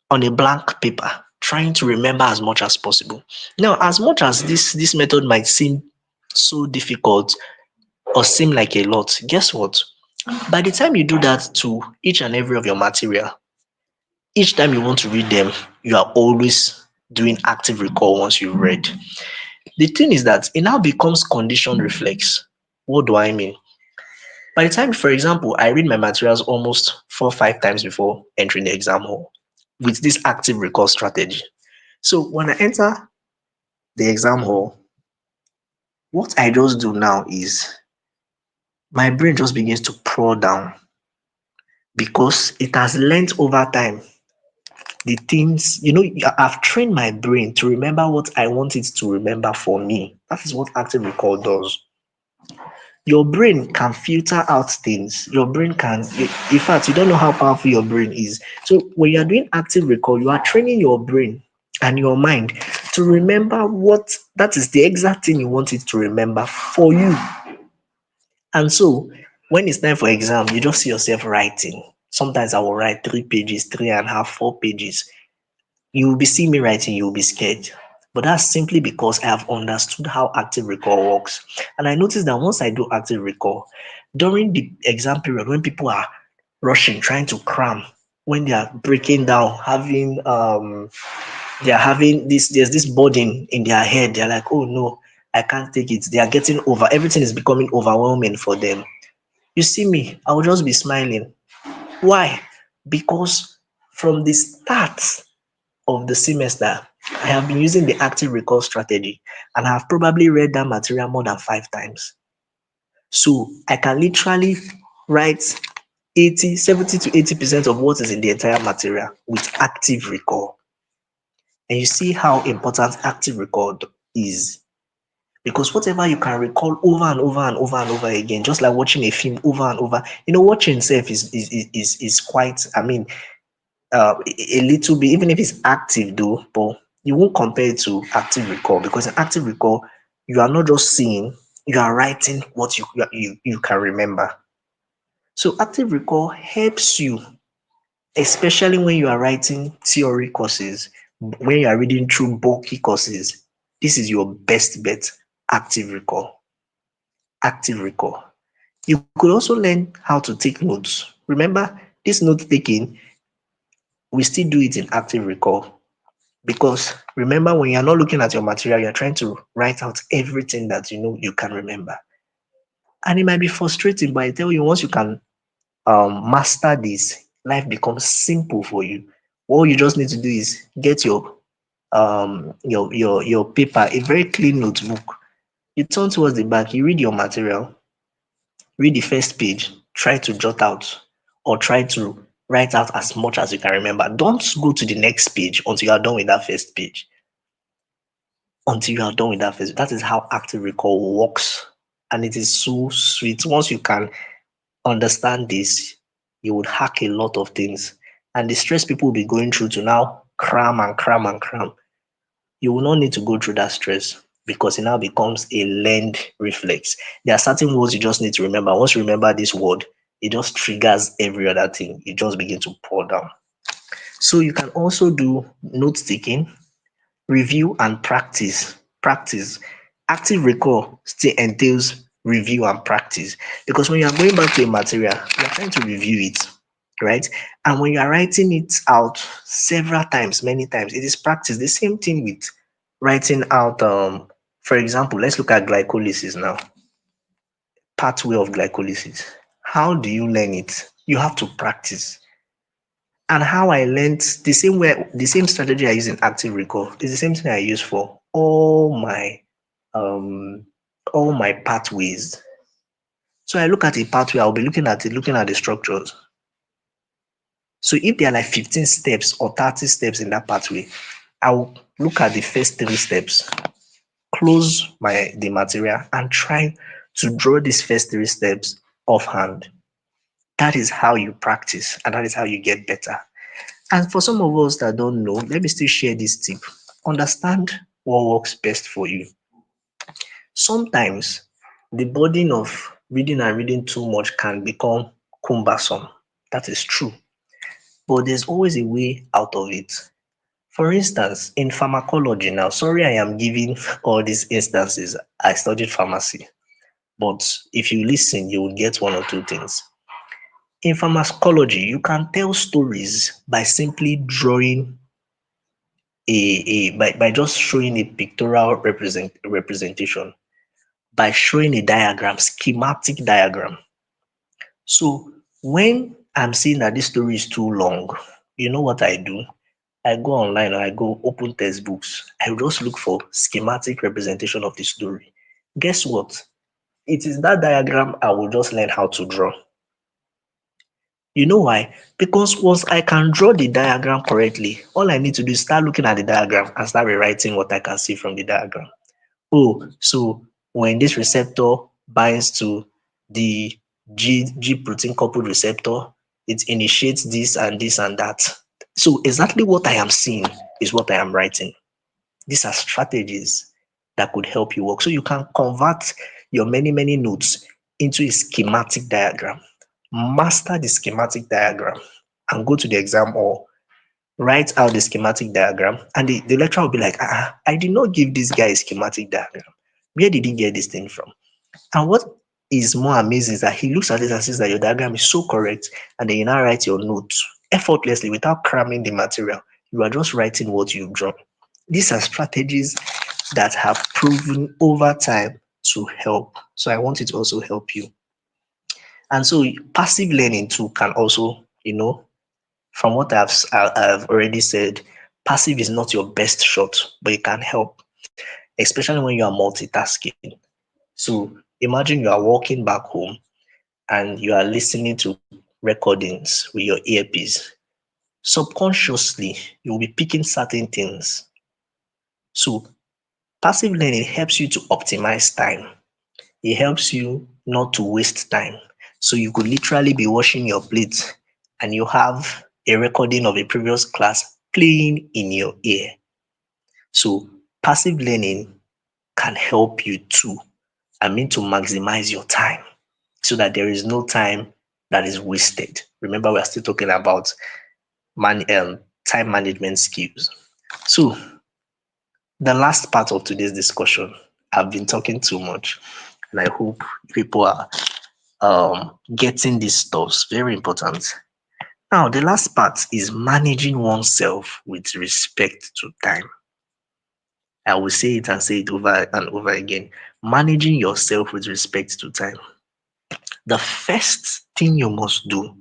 on a blank paper, trying to remember as much as possible. Now, as much as this method might seem so difficult or seem like a lot, guess what? By the time you do that to each and every of your material, each time you want to read them, you are always doing active recall once you've read. The thing is that it now becomes condition reflex. What do I mean? By the time, for example, I read my materials almost 4 or 5 times before entering the exam hall with this active recall strategy. So when I enter the exam hall, what I just do now is my brain just begins to pour down because it has learnt over time the things, I've trained my brain to remember what I want it to remember for me. That is what active recall does. Your brain can filter out things. Your brain can, in fact, you don't know how powerful your brain is. So when you're doing active recall, you are training your brain and your mind to remember what that is the exact thing you want it to remember for you. And so when it's time for exam, you just see yourself writing. Sometimes I will write 3 pages, 3.5, 4 pages. You will be seeing me writing, you will be scared. But that's simply because I have understood how active recall works. And I noticed that once I do active recall, during the exam period, when people are rushing, trying to cram, when they are breaking down, they are having there's this burden in their head. They're like, oh no, I can't take it. They are getting over, everything is becoming overwhelming for them. You see me, I will just be smiling. Why? Because from the start of the semester, I have been using the active recall strategy and I have probably read that material more than 5 times. So I can literally write 70 to 80% of what is in the entire material with active recall. And you see how important active recall is. Because whatever you can recall over and over and over and over again, just like watching a film over and over, watching itself is quite, a little bit, even if it's active though, but you won't compare it to active recall because in active recall, you are not just seeing, you are writing what you can remember. So active recall helps you, especially when you are writing theory courses, when you are reading through bulky courses. This is your best bet, active recall. Active recall. You could also learn how to take notes. Remember, this note taking, we still do it in active recall. Because remember, when you're not looking at your material, you're trying to write out everything that you know you can remember. And it might be frustrating, but I tell you, once you can master this, life becomes simple for you. All you just need to do is get your paper, a very clean notebook. You turn towards the back, you read your material, read the first page, try to jot out or try to write out as much as you can remember. Don't go to the next page until you are done with that first page. Until you are done with that phase. That is how active recall works. And it is so sweet. Once you can understand this, you would hack a lot of things. And the stress people will be going through to now cram and cram and cram. You will not need to go through that stress because it now becomes a learned reflex. There are certain words you just need to remember. Once you remember this word, it just triggers every other thing. It just begin to pour down. So you can also do note taking, review and practice. Practice. Active recall still entails review and practice, because when you are going back to a material, you are trying to review it, right? And when you are writing it out several times, many times, it is practice. The same thing with writing out, for example, let's look at glycolysis now, pathway of glycolysis. How do you learn it? You have to practice. And how I learned the same way, the same strategy I use in active recall is the same thing I use for um all my pathways. So I look at a pathway, I'll be looking at it, looking at the structures. So if there are like 15 steps or 30 steps in that pathway, I'll look at the first three steps, close my the material and try to draw these first three steps offhand. That is how you practice and that is how you get better. And for some of us that don't know, let me still share this tip. Understand what works best for you. Sometimes the burden of reading and reading too much can become cumbersome. That is true. But there's always a way out of it. For instance, in pharmacology now, sorry I am giving all these instances. I studied pharmacy. But if you listen, you will get one or two things. In pharmacology, you can tell stories by simply drawing by just showing a pictorial representation, by showing a diagram, schematic diagram. So when I'm seeing that this story is too long, you know what I do? I go online or I go open textbooks. I will just look for schematic representation of the story. Guess what? It is that diagram I will just learn how to draw. You know why? Because once I can draw the diagram correctly, all I need to do is start looking at the diagram and start rewriting what I can see from the diagram. Oh, so when this receptor binds to the G protein coupled receptor, it initiates this and this and that. So exactly what I am seeing is what I am writing. These are strategies that could help you work. So you can convert your many notes into a schematic diagram. Master the schematic diagram and go to the exam or write out the schematic diagram. And the lecturer will be like, I did not give this guy a schematic diagram. Where did he get this thing from? And what is more amazing is that he looks at it and says that your diagram is so correct, and then you now write your notes effortlessly without cramming the material. You are just writing what you've drawn. These are strategies that have proven over time to help. So I want it to also help you. And so passive learning too can also, from what I've already said, passive is not your best shot, but it can help, especially when you are multitasking. So imagine you are walking back home and you are listening to recordings with your earpiece. Subconsciously, you will be picking certain things. So passive learning helps you to optimize time. It helps you not to waste time. So you could literally be washing your plate and you have a recording of a previous class playing in your ear. So passive learning can help you too. I mean, to maximize your time so that there is no time that is wasted. Remember, we are still talking about time management skills. So the last part of today's discussion, I've been talking too much, and I hope people are getting these stuffs. Very important. Now, the last part is managing oneself with respect to time. I will say it and say it over and over again. Managing yourself with respect to time. The first thing you must do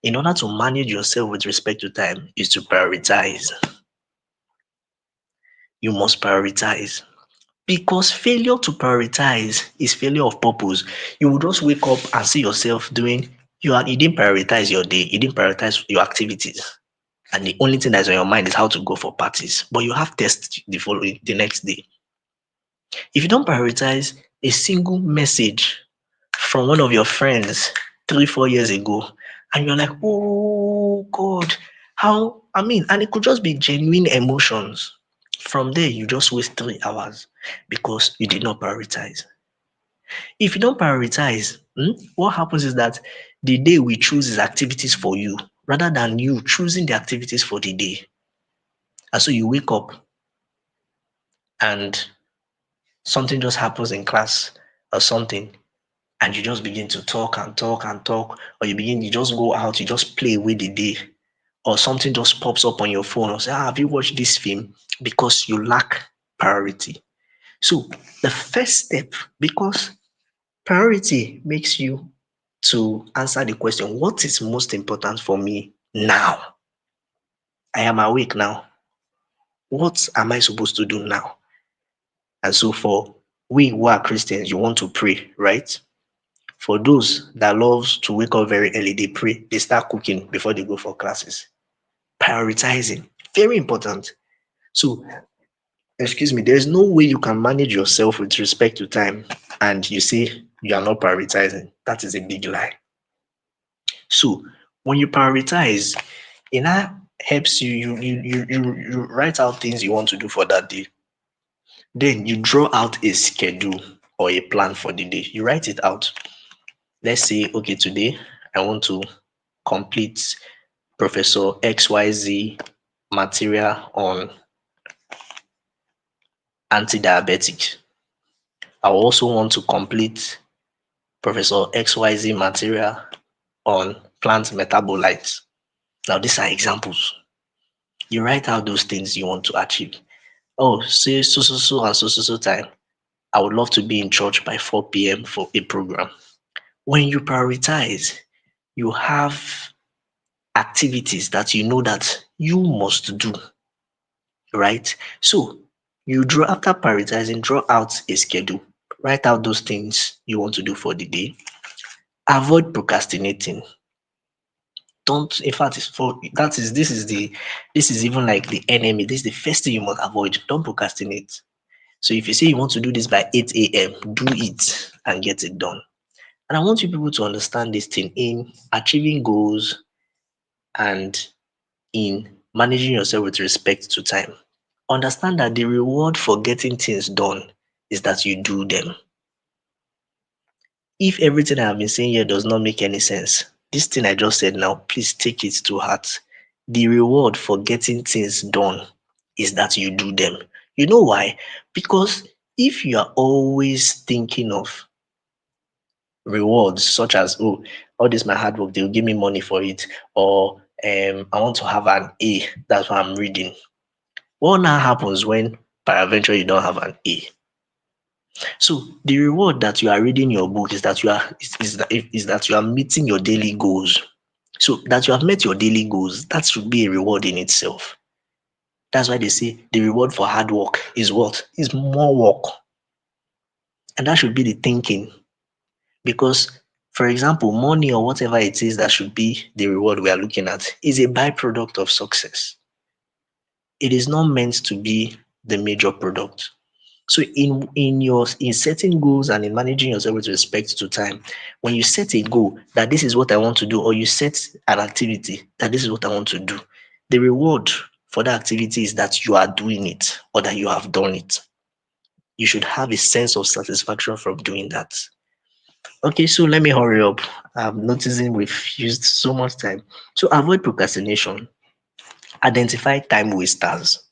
in order to manage yourself with respect to time is to prioritize. You must prioritize. Because failure to prioritize is failure of purpose. You will just wake up and see yourself doing, you didn't prioritize your day, you didn't prioritize your activities. And the only thing that's on your mind is how to go for parties. But you have tests the next day. If you don't prioritize a single message from one of your friends 3, 4 years ago, and you're like, oh God, how and it could just be genuine emotions. From there, you just waste 3 hours because you did not prioritize. If you don't prioritize, what happens is that The day we choose is activities for you rather than you choosing the activities for the day. And so you wake up and something just happens in class or something, and you just begin to talk and talk and talk, or you just go out, you just play away the day, or something just pops up on your phone or say, have you watched this film? Because you lack priority. So the first step, because priority makes you to answer the question, what is most important for me now? I am awake now. What am I supposed to do now? And so for we who are Christians, you want to pray, right? For those that loves to wake up very early, they pray, they start cooking before they go for classes. Prioritizing, very important. So, excuse me, there's no way you can manage yourself with respect to time and you say you are not prioritizing. That is a big lie. So, when you prioritize, it now helps you write out things you want to do for that day. Then you draw out a schedule or a plan for the day. You write it out. Let's say, okay, today I want to complete Professor XYZ material on anti-diabetic. I also want to complete Professor XYZ material on plant metabolites. Now, these are examples. You write out those things you want to achieve. Oh, say and so time. I would love to be in church by 4 p.m. for a program. When you prioritize, you have activities that you know that you must do, right? So you draw after prioritizing, draw out a schedule, write out those things you want to do for the day. Avoid procrastinating. Don't, in fact, it's for that is this is even like the enemy. This is the first thing you must avoid. Don't procrastinate. So if you say you want to do this by 8 a.m., do it and get it done. And I want you people to understand this thing in achieving goals and in managing yourself with respect to time. Understand that the reward for getting things done is that you do them. If everything I have been saying here does not make any sense, this thing I just said now, please take it to heart. The reward for getting things done is that you do them. You know why? Because if you are always thinking of rewards such as, oh, all this my hard work, they'll give me money for it, or I want to have an A, that's why I'm reading. What now happens when peradventure you don't have an A? So the reward that you are reading your book is that is that you are meeting your daily goals. So that you have met your daily goals, that should be a reward in itself. That's why they say the reward for hard work is what? Is more work. And that should be the thinking. Because, for example, money or whatever it is that should be the reward we are looking at is a byproduct of success. It is not meant to be the major product. So in setting goals and in managing yourself with respect to time, when you set a goal that this is what I want to do, or you set an activity that this is what I want to do, the reward for that activity is that you are doing it or that you have done it. You should have a sense of satisfaction from doing that. Okay, so let me hurry up. I'm noticing we've used so much time. So avoid procrastination. Identify time wasters.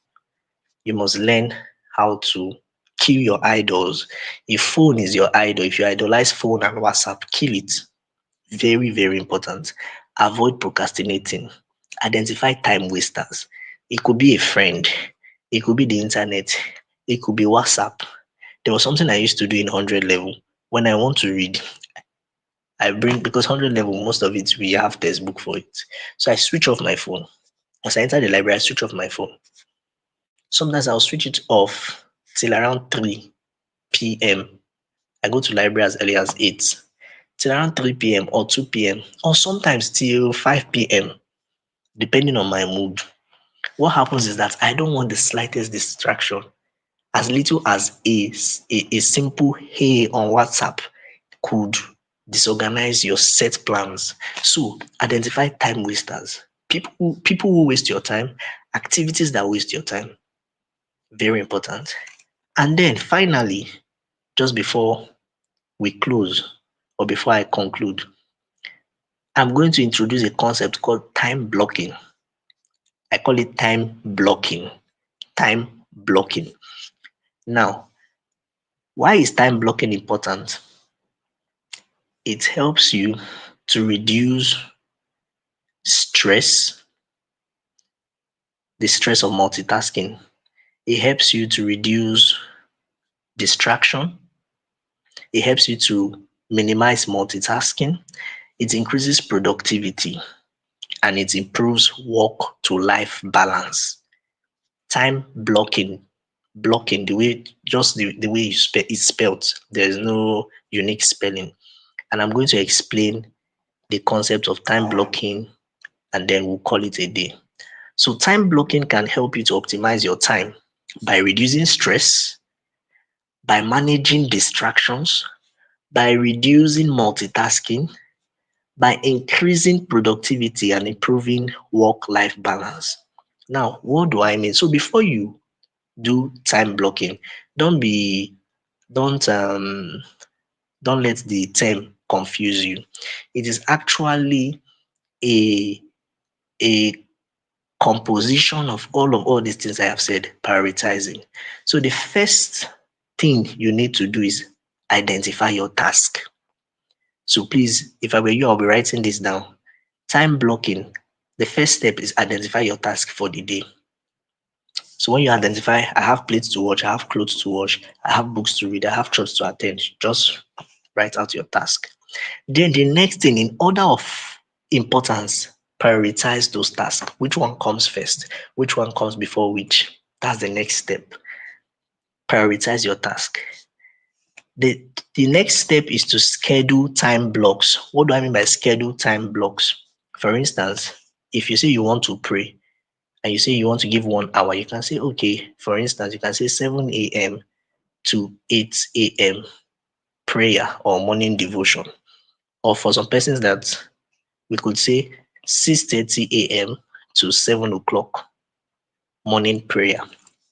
You must learn how to kill your idols. If phone is your idol, if you idolize phone and WhatsApp, kill it. Very, very important. Avoid procrastinating. Identify time wasters. It could be a friend, it could be the internet, it could be WhatsApp. There was something I used to do in 100 level. When I want to read, I bring, because 100 level, most of it, we have textbook for it. So I switch off my phone. As I enter the library, I switch off my phone. Sometimes I'll switch it off till around 3 p.m. I go to library as early as 8 till around 3 p.m. or 2 p.m. or sometimes till 5 p.m. depending on my mood. What happens is that I don't want the slightest distraction. As little as a simple hey on WhatsApp could disorganize your set plans. So identify time wasters. People who waste your time, activities that waste your time. Very important. And then finally, just before we close or before I conclude, I'm going to introduce a concept called time blocking. I call it time blocking. Time blocking. Now, why is time blocking important? It helps you to reduce stress, the stress of multitasking. It helps you to reduce distraction. It helps you to minimize multitasking. It increases productivity and it improves work to life balance. Time blocking the way just the way it's spelled. There's no unique spelling. And I'm going to explain the concept of time blocking and then we'll call it a day. So time blocking can help you to optimize your time by reducing stress, by managing distractions, by reducing multitasking, by increasing productivity and improving work-life balance. Now, what do I mean? So before you do time blocking, don't be don't um don't let the term confuse you. It is actually a a composition of all these things I have said, prioritizing. So the first thing you need to do is identify your task. So please, if I were you, I'll be writing this down. Time blocking. The first step is identify your task for the day. So when you identify, I have plates to watch, I have clothes to wash, I have books to read, I have church to attend, just write out your task. Then the next thing, in order of importance, prioritize those tasks. Which one comes first? Which one comes before which? That's the next step. Prioritize your task. The, the next step is to schedule time blocks. What do I mean by schedule time blocks? For instance, if you say you want to pray and you say you want to give 1 hour, you can say, okay, for instance, you can say 7 a.m. to 8 a.m. prayer or morning devotion. Or for some persons that we could say 6:30 a.m. to 7 o'clock morning prayer.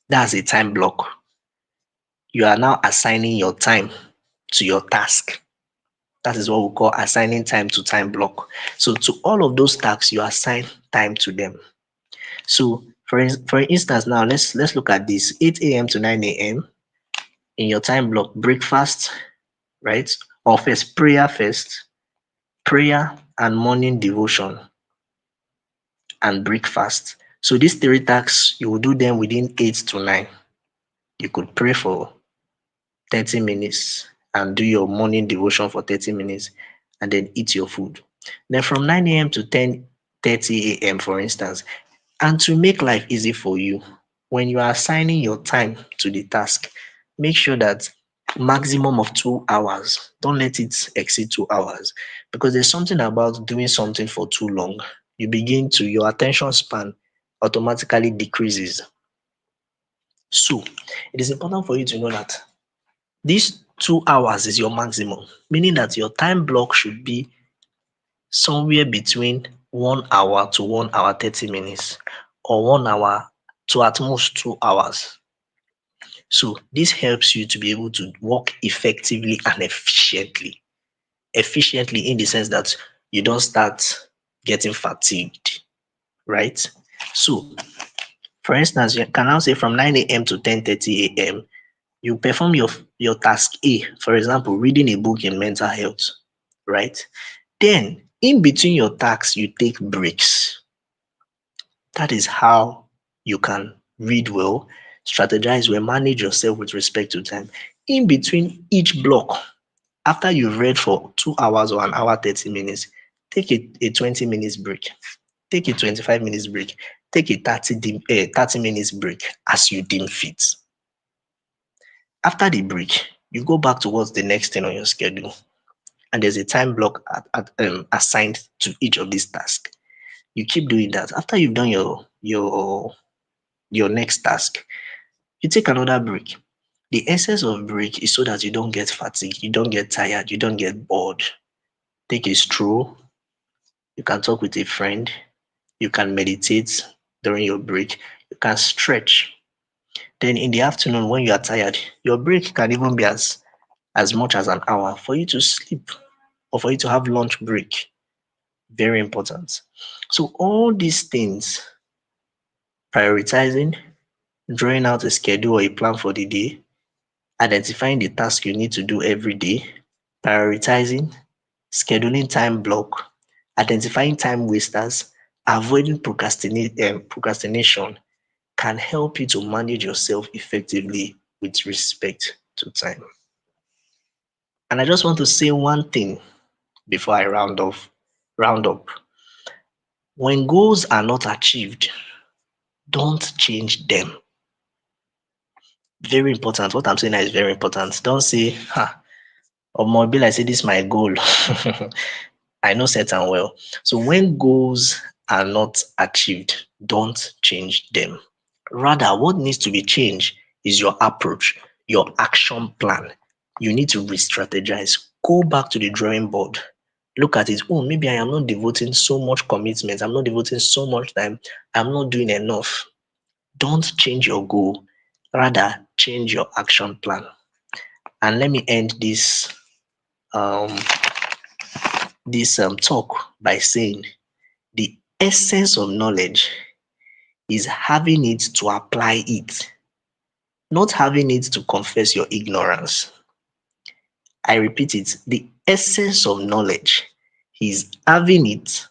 That's a time block. You are now assigning your time to your task. That is what we call assigning time to time block. So to all of those tasks, you assign time to them. So for instance, now let's look at this 8 a.m. to 9 a.m. in your time block, breakfast, right? Or first, prayer and morning devotion and breakfast. So these three tasks, you will do them within 8 to 9. You could pray for 30 minutes and do your morning devotion for 30 minutes and then eat your food. Then from 9 a.m. to 10:30 a.m., for instance, and to make life easy for you, when you are assigning your time to the task, make sure that maximum of 2 hours. Don't let it exceed 2 hours because there's something about doing something for too long. Your attention span automatically decreases. So it is important for you to know that this 2 hours is your maximum, meaning that your time block should be somewhere between 1 hour to 1 hour 30 minutes or 1 hour to at most 2 hours. So this helps you to be able to work effectively and efficiently. Efficiently in the sense that you don't start getting fatigued, right? So for instance, you can now say from 9 a.m. to 10:30 a.m. you perform your task A, for example, reading a book in mental health, right? Then in between your tasks, you take breaks. That is how you can read well, strategize well, manage yourself with respect to time. In between each block, after you've read for 2 hours or an hour 30 minutes, take a 20 minutes break, take a 25 minutes break, take a 30 minutes break as you deem fit. After the break, you go back to what's the next thing on your schedule, and there's a time block assigned to each of these tasks. You keep doing that. After you've done your next task, you take another break. The essence of break is so that you don't get fatigued, you don't get tired, you don't get bored. Take a stroll, you can talk with a friend, you can meditate during your break, you can stretch. Then in the afternoon, when you are tired, your break can even be as much as an hour for you to sleep or for you to have lunch break. Very important. So all these things, prioritizing, drawing out a schedule or a plan for the day, identifying the task you need to do every day, prioritizing, scheduling time block, identifying time wasters, avoiding procrastination can help you to manage yourself effectively with respect to time. And I just want to say one thing before I round up. When goals are not achieved, don't change them. Very important. What I'm saying now is very important. Don't say, ha, or be like say this my goal. I know set am well. So when goals are not achieved, don't change them. Rather, what needs to be changed is your approach, your action plan. You need to re-strategize. Go back to the drawing board. Look at it. Oh, maybe I am not devoting so much commitment. I'm not devoting so much time. I'm not doing enough. Don't change your goal. Rather, change your action plan. And let me end um, this talk by saying the essence of knowledge is having it to apply it, not having it to confess your ignorance. I repeat it, the essence of knowledge is having it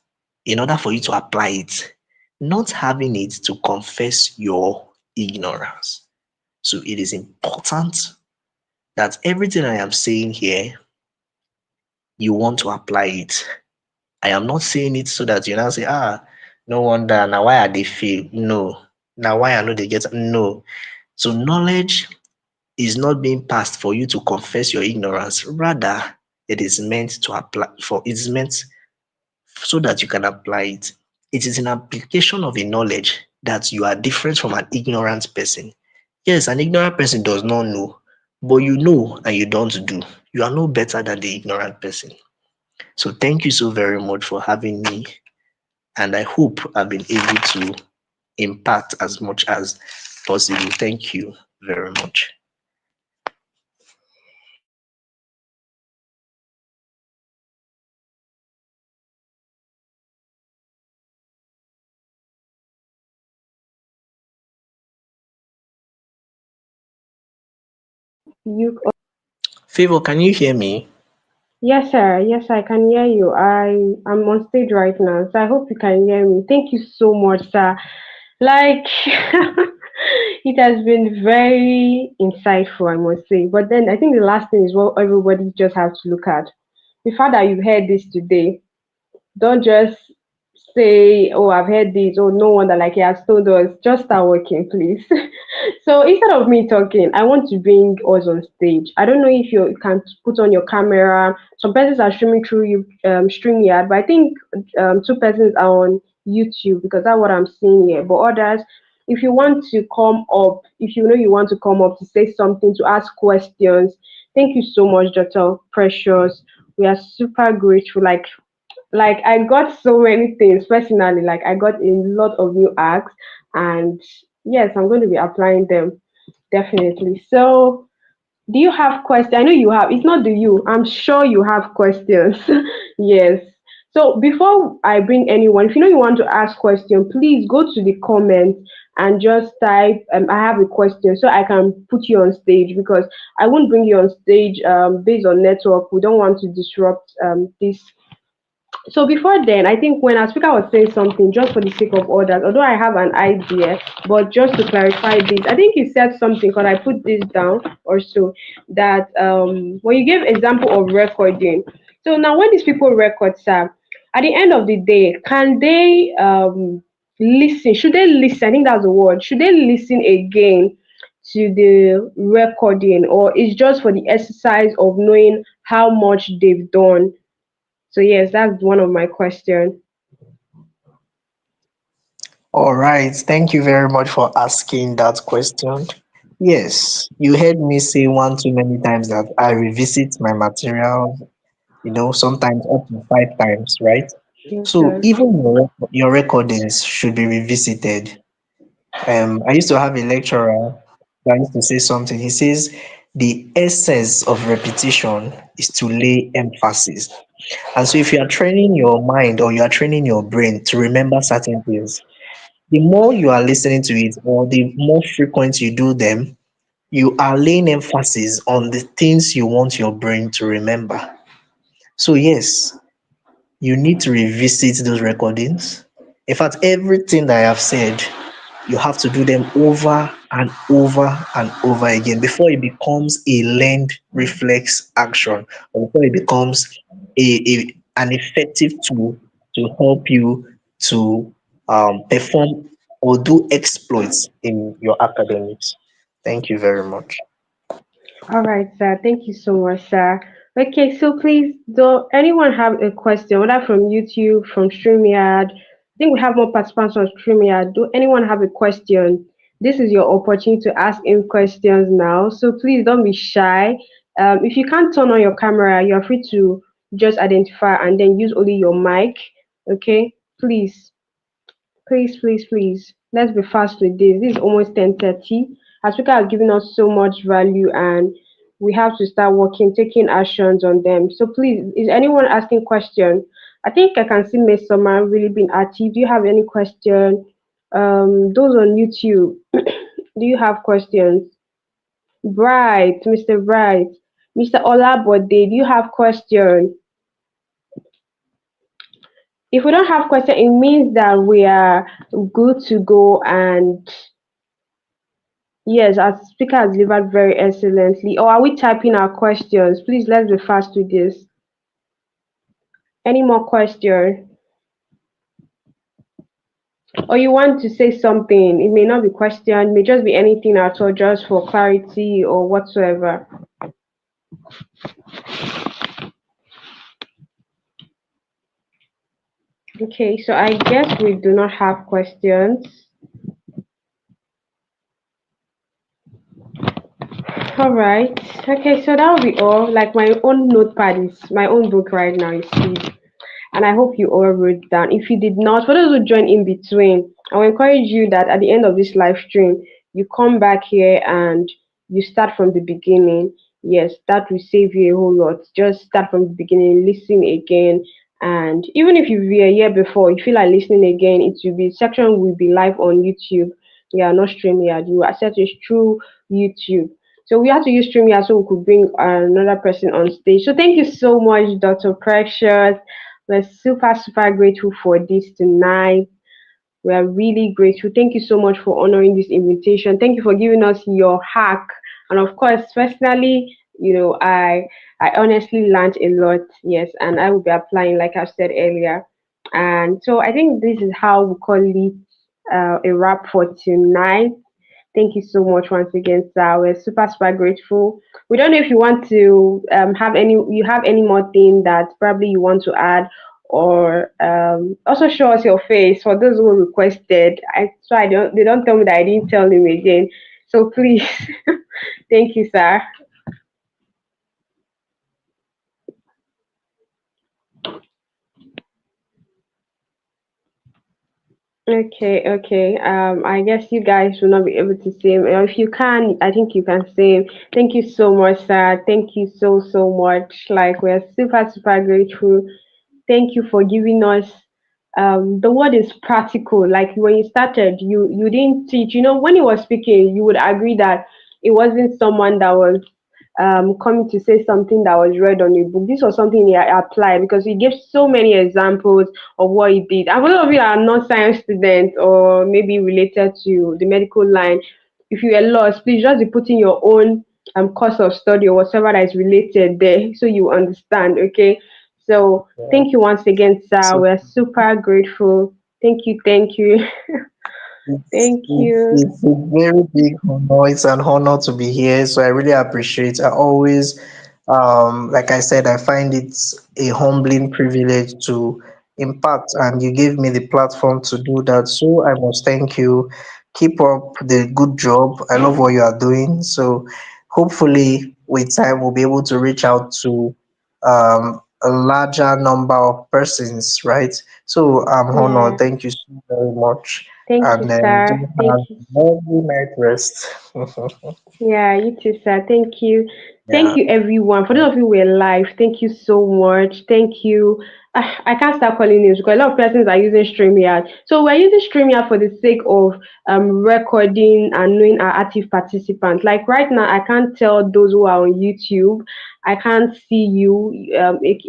in order for you to apply it, not having it to confess your ignorance. So it is important that everything I am saying here, you want to apply it. I am not saying it so that you now say, no wonder, now why are they fail? No. Now why I know they get no. So knowledge is not being passed for you to confess your ignorance. Rather, it is meant to apply for it is meant so that you can apply it. It is an application of a knowledge that you are different from an ignorant person. Yes, an ignorant person does not know, but you know and you don't do. You are no better than the ignorant person. So thank you so very much for having me, and I hope I've been able to impact as much as possible. Thank you very much. You Favor, can you hear me? Yes, sir. Yes, I can hear you. I'm on stage right now, so I hope you can hear me. Thank you so much, sir. Like it has been very insightful, I must say. But then I think the last thing is what everybody just has to look at. The fact that you've heard this today, don't just say, "Oh, I've heard this." Oh, no wonder, like he has told us. Just start working, please. So instead of me talking, I want to bring us on stage. I don't know if you can put on your camera. Some persons are streaming through you StreamYard, but I think two persons are on YouTube because that's what I'm seeing here. But others, if you want to come up, if you know you want to come up to say something, to ask questions, thank you so much, Dr. Precious. We are super grateful. Like I got so many things personally. Like I got a lot of new acts, and yes, I'm going to be applying them definitely. So, do you have questions? I know you have. It's not do you. I'm sure you have questions. Yes. So before I bring anyone, if you know you want to ask question, please go to the comments and just type I have a question so I can put you on stage because I won't bring you on stage based on network. We don't want to disrupt this. So before then, I think when our speaker was saying something, just for the sake of others, although I have an idea, but just to clarify this, I think he said something because I put this down or so that when you gave example of recording. So now when these people record, sir, at the end of the day, can they listen? Should they listen? I think that's the word. Should they listen again to the recording, or is just for the exercise of knowing how much they've done? So yes, that's one of my questions. All right. Thank you very much for asking that question. Yes, you heard me say one too many times that I revisit my material, sometimes up to 5 times, right? Yes, So sir. even your recordings should be revisited. I used to have a lecturer that used to say something. He says, the essence of repetition is to lay emphasis. And so if you are training your mind or you are training your brain to remember certain things, the more you are listening to it or the more frequent you do them, you are laying emphasis on the things you want your brain to remember. So yes, you need to revisit those recordings. In fact, everything that I have said, you have to do them over and over and over again before it becomes a learned reflex action, or before it becomes an effective tool to help you to perform or do exploits in your academics. Thank you very much. All right, sir. Thank you so much, sir. Okay, so please, do anyone have a question, whether from YouTube, from StreamYard? I think we have more participants on StreamYard. Do anyone have a question? This is your opportunity to ask him questions now. So please don't be shy. If you can't turn on your camera, you are free to just identify and then use only your mic. Okay, please. Please, please, please. Let's be fast with this. This is almost 10:30. Our speaker has given us so much value and we have to start working, taking actions on them. So please, is anyone asking question? I think I can see Miss Summer really being active. Do you have any question? Those on YouTube, do you have questions? Bright, Mr. Bright, Mr. Olabode, do you have question? If we don't have question, it means that we are good to go and yes, our speaker has delivered very excellently. Or are we typing our questions? Please let's be fast with this. Any more question? Or you want to say something? It may not be question, it may just be anything at all, just for clarity or whatsoever. Okay, so I guess we do not have questions. All right. Okay, so that will be all. Like my own notepad is my own book right now, you see. And I hope you all wrote down. If you did not, for those who join in between, I will encourage you that at the end of this live stream, you come back here and you start from the beginning. Yes, that will save you a whole lot. Just start from the beginning, listen again. And even if you were here before, you feel like listening again, it will be section will be live on YouTube. Yeah, not StreamYard. You access it through YouTube. So we had to use StreamYard so we could bring another person on stage. So thank you so much, Dr. Precious. We're super, super grateful for this tonight. We are really grateful. Thank you so much for honoring this invitation. Thank you for giving us your hack. And of course, personally, I honestly learned a lot. Yes, and I will be applying, like I said earlier. And so I think this is how we call it a wrap for tonight. Thank you so much once again, sir. We're super, super grateful. We don't know if you want to you have any more thing that probably you want to add, or also show us your face for those who requested. They don't tell me that I didn't tell him again. So please, thank you, sir. Okay, okay. I guess you guys will not be able to say. If you can, I think you can say. Thank you so much, sir. Thank you so so much. Like we're super super grateful. Thank you for giving us. The word is practical. Like when you started, you didn't teach. When he was speaking, you would agree that it wasn't someone that was coming to say something that was read on a book. This was something he applied because he gave so many examples of what he did. And for those of you that are not science students or maybe related to the medical line, if you are lost, please just be putting your own course of study or whatever that is related there so you understand. Okay. So Yeah. thank you once again, sir. So We're super grateful. Thank you, thank you, thank you. it's a very big honor. It's an honor to be here. So I really appreciate. I always, like I said, I find it a humbling privilege to impact, and you gave me the platform to do that. So I must thank you. Keep up the good job. I love what you are doing. So hopefully, with time, we'll be able to reach out to a larger number of persons, right? So I'm honored. Yeah. Thank you so very much. Thank you, and then do sir. Thank have you. a lovely night rest. Yeah, you too, sir. Thank you. Thank Yeah. you, everyone. For those of you who were live, thank you so much. Thank you. I can't start calling names because a lot of persons are using StreamYard. So we're using StreamYard for the sake of recording and knowing our active participants. Like right now, I can't tell those who are on YouTube. I can't see you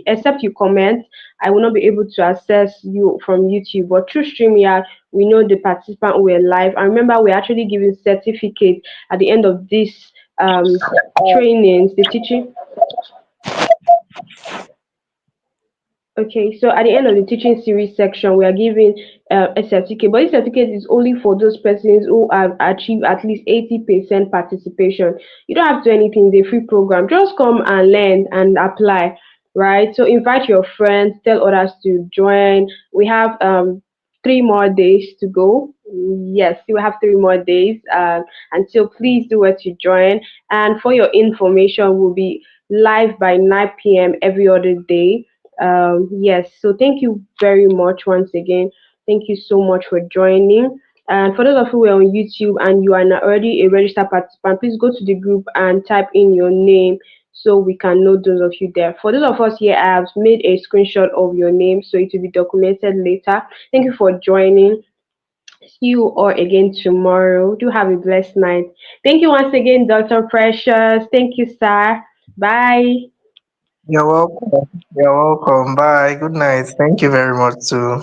except you comment. I will not be able to access you from YouTube. But through StreamYard, we know the participant who are live. And remember, we're actually giving certificates at the end of this trainings, the teaching. Okay, so at the end of the teaching series section, we are giving a certificate, but this certificate is only for those persons who have achieved at least 80% participation. You don't have to do anything, it's a free program. Just come and learn and apply, right? So invite your friends, tell others to join. We have 3 more days to go. Yes, you have 3 more days. And so please do what to join. And for your information, we'll be live by 9 p.m. every other day. Yes, so thank you very much once again. Thank you so much for joining. And for those of you who are on YouTube and you are not already a registered participant, please go to the group and type in your name so we can know those of you there. For those of us here, I have made a screenshot of your name so it will be documented later. Thank you for joining. See you all again tomorrow. Do have a blessed night. Thank you once again, Dr. Precious. Thank you, sir. Bye. You're welcome. You're welcome. Bye. Good night. Thank you very much too.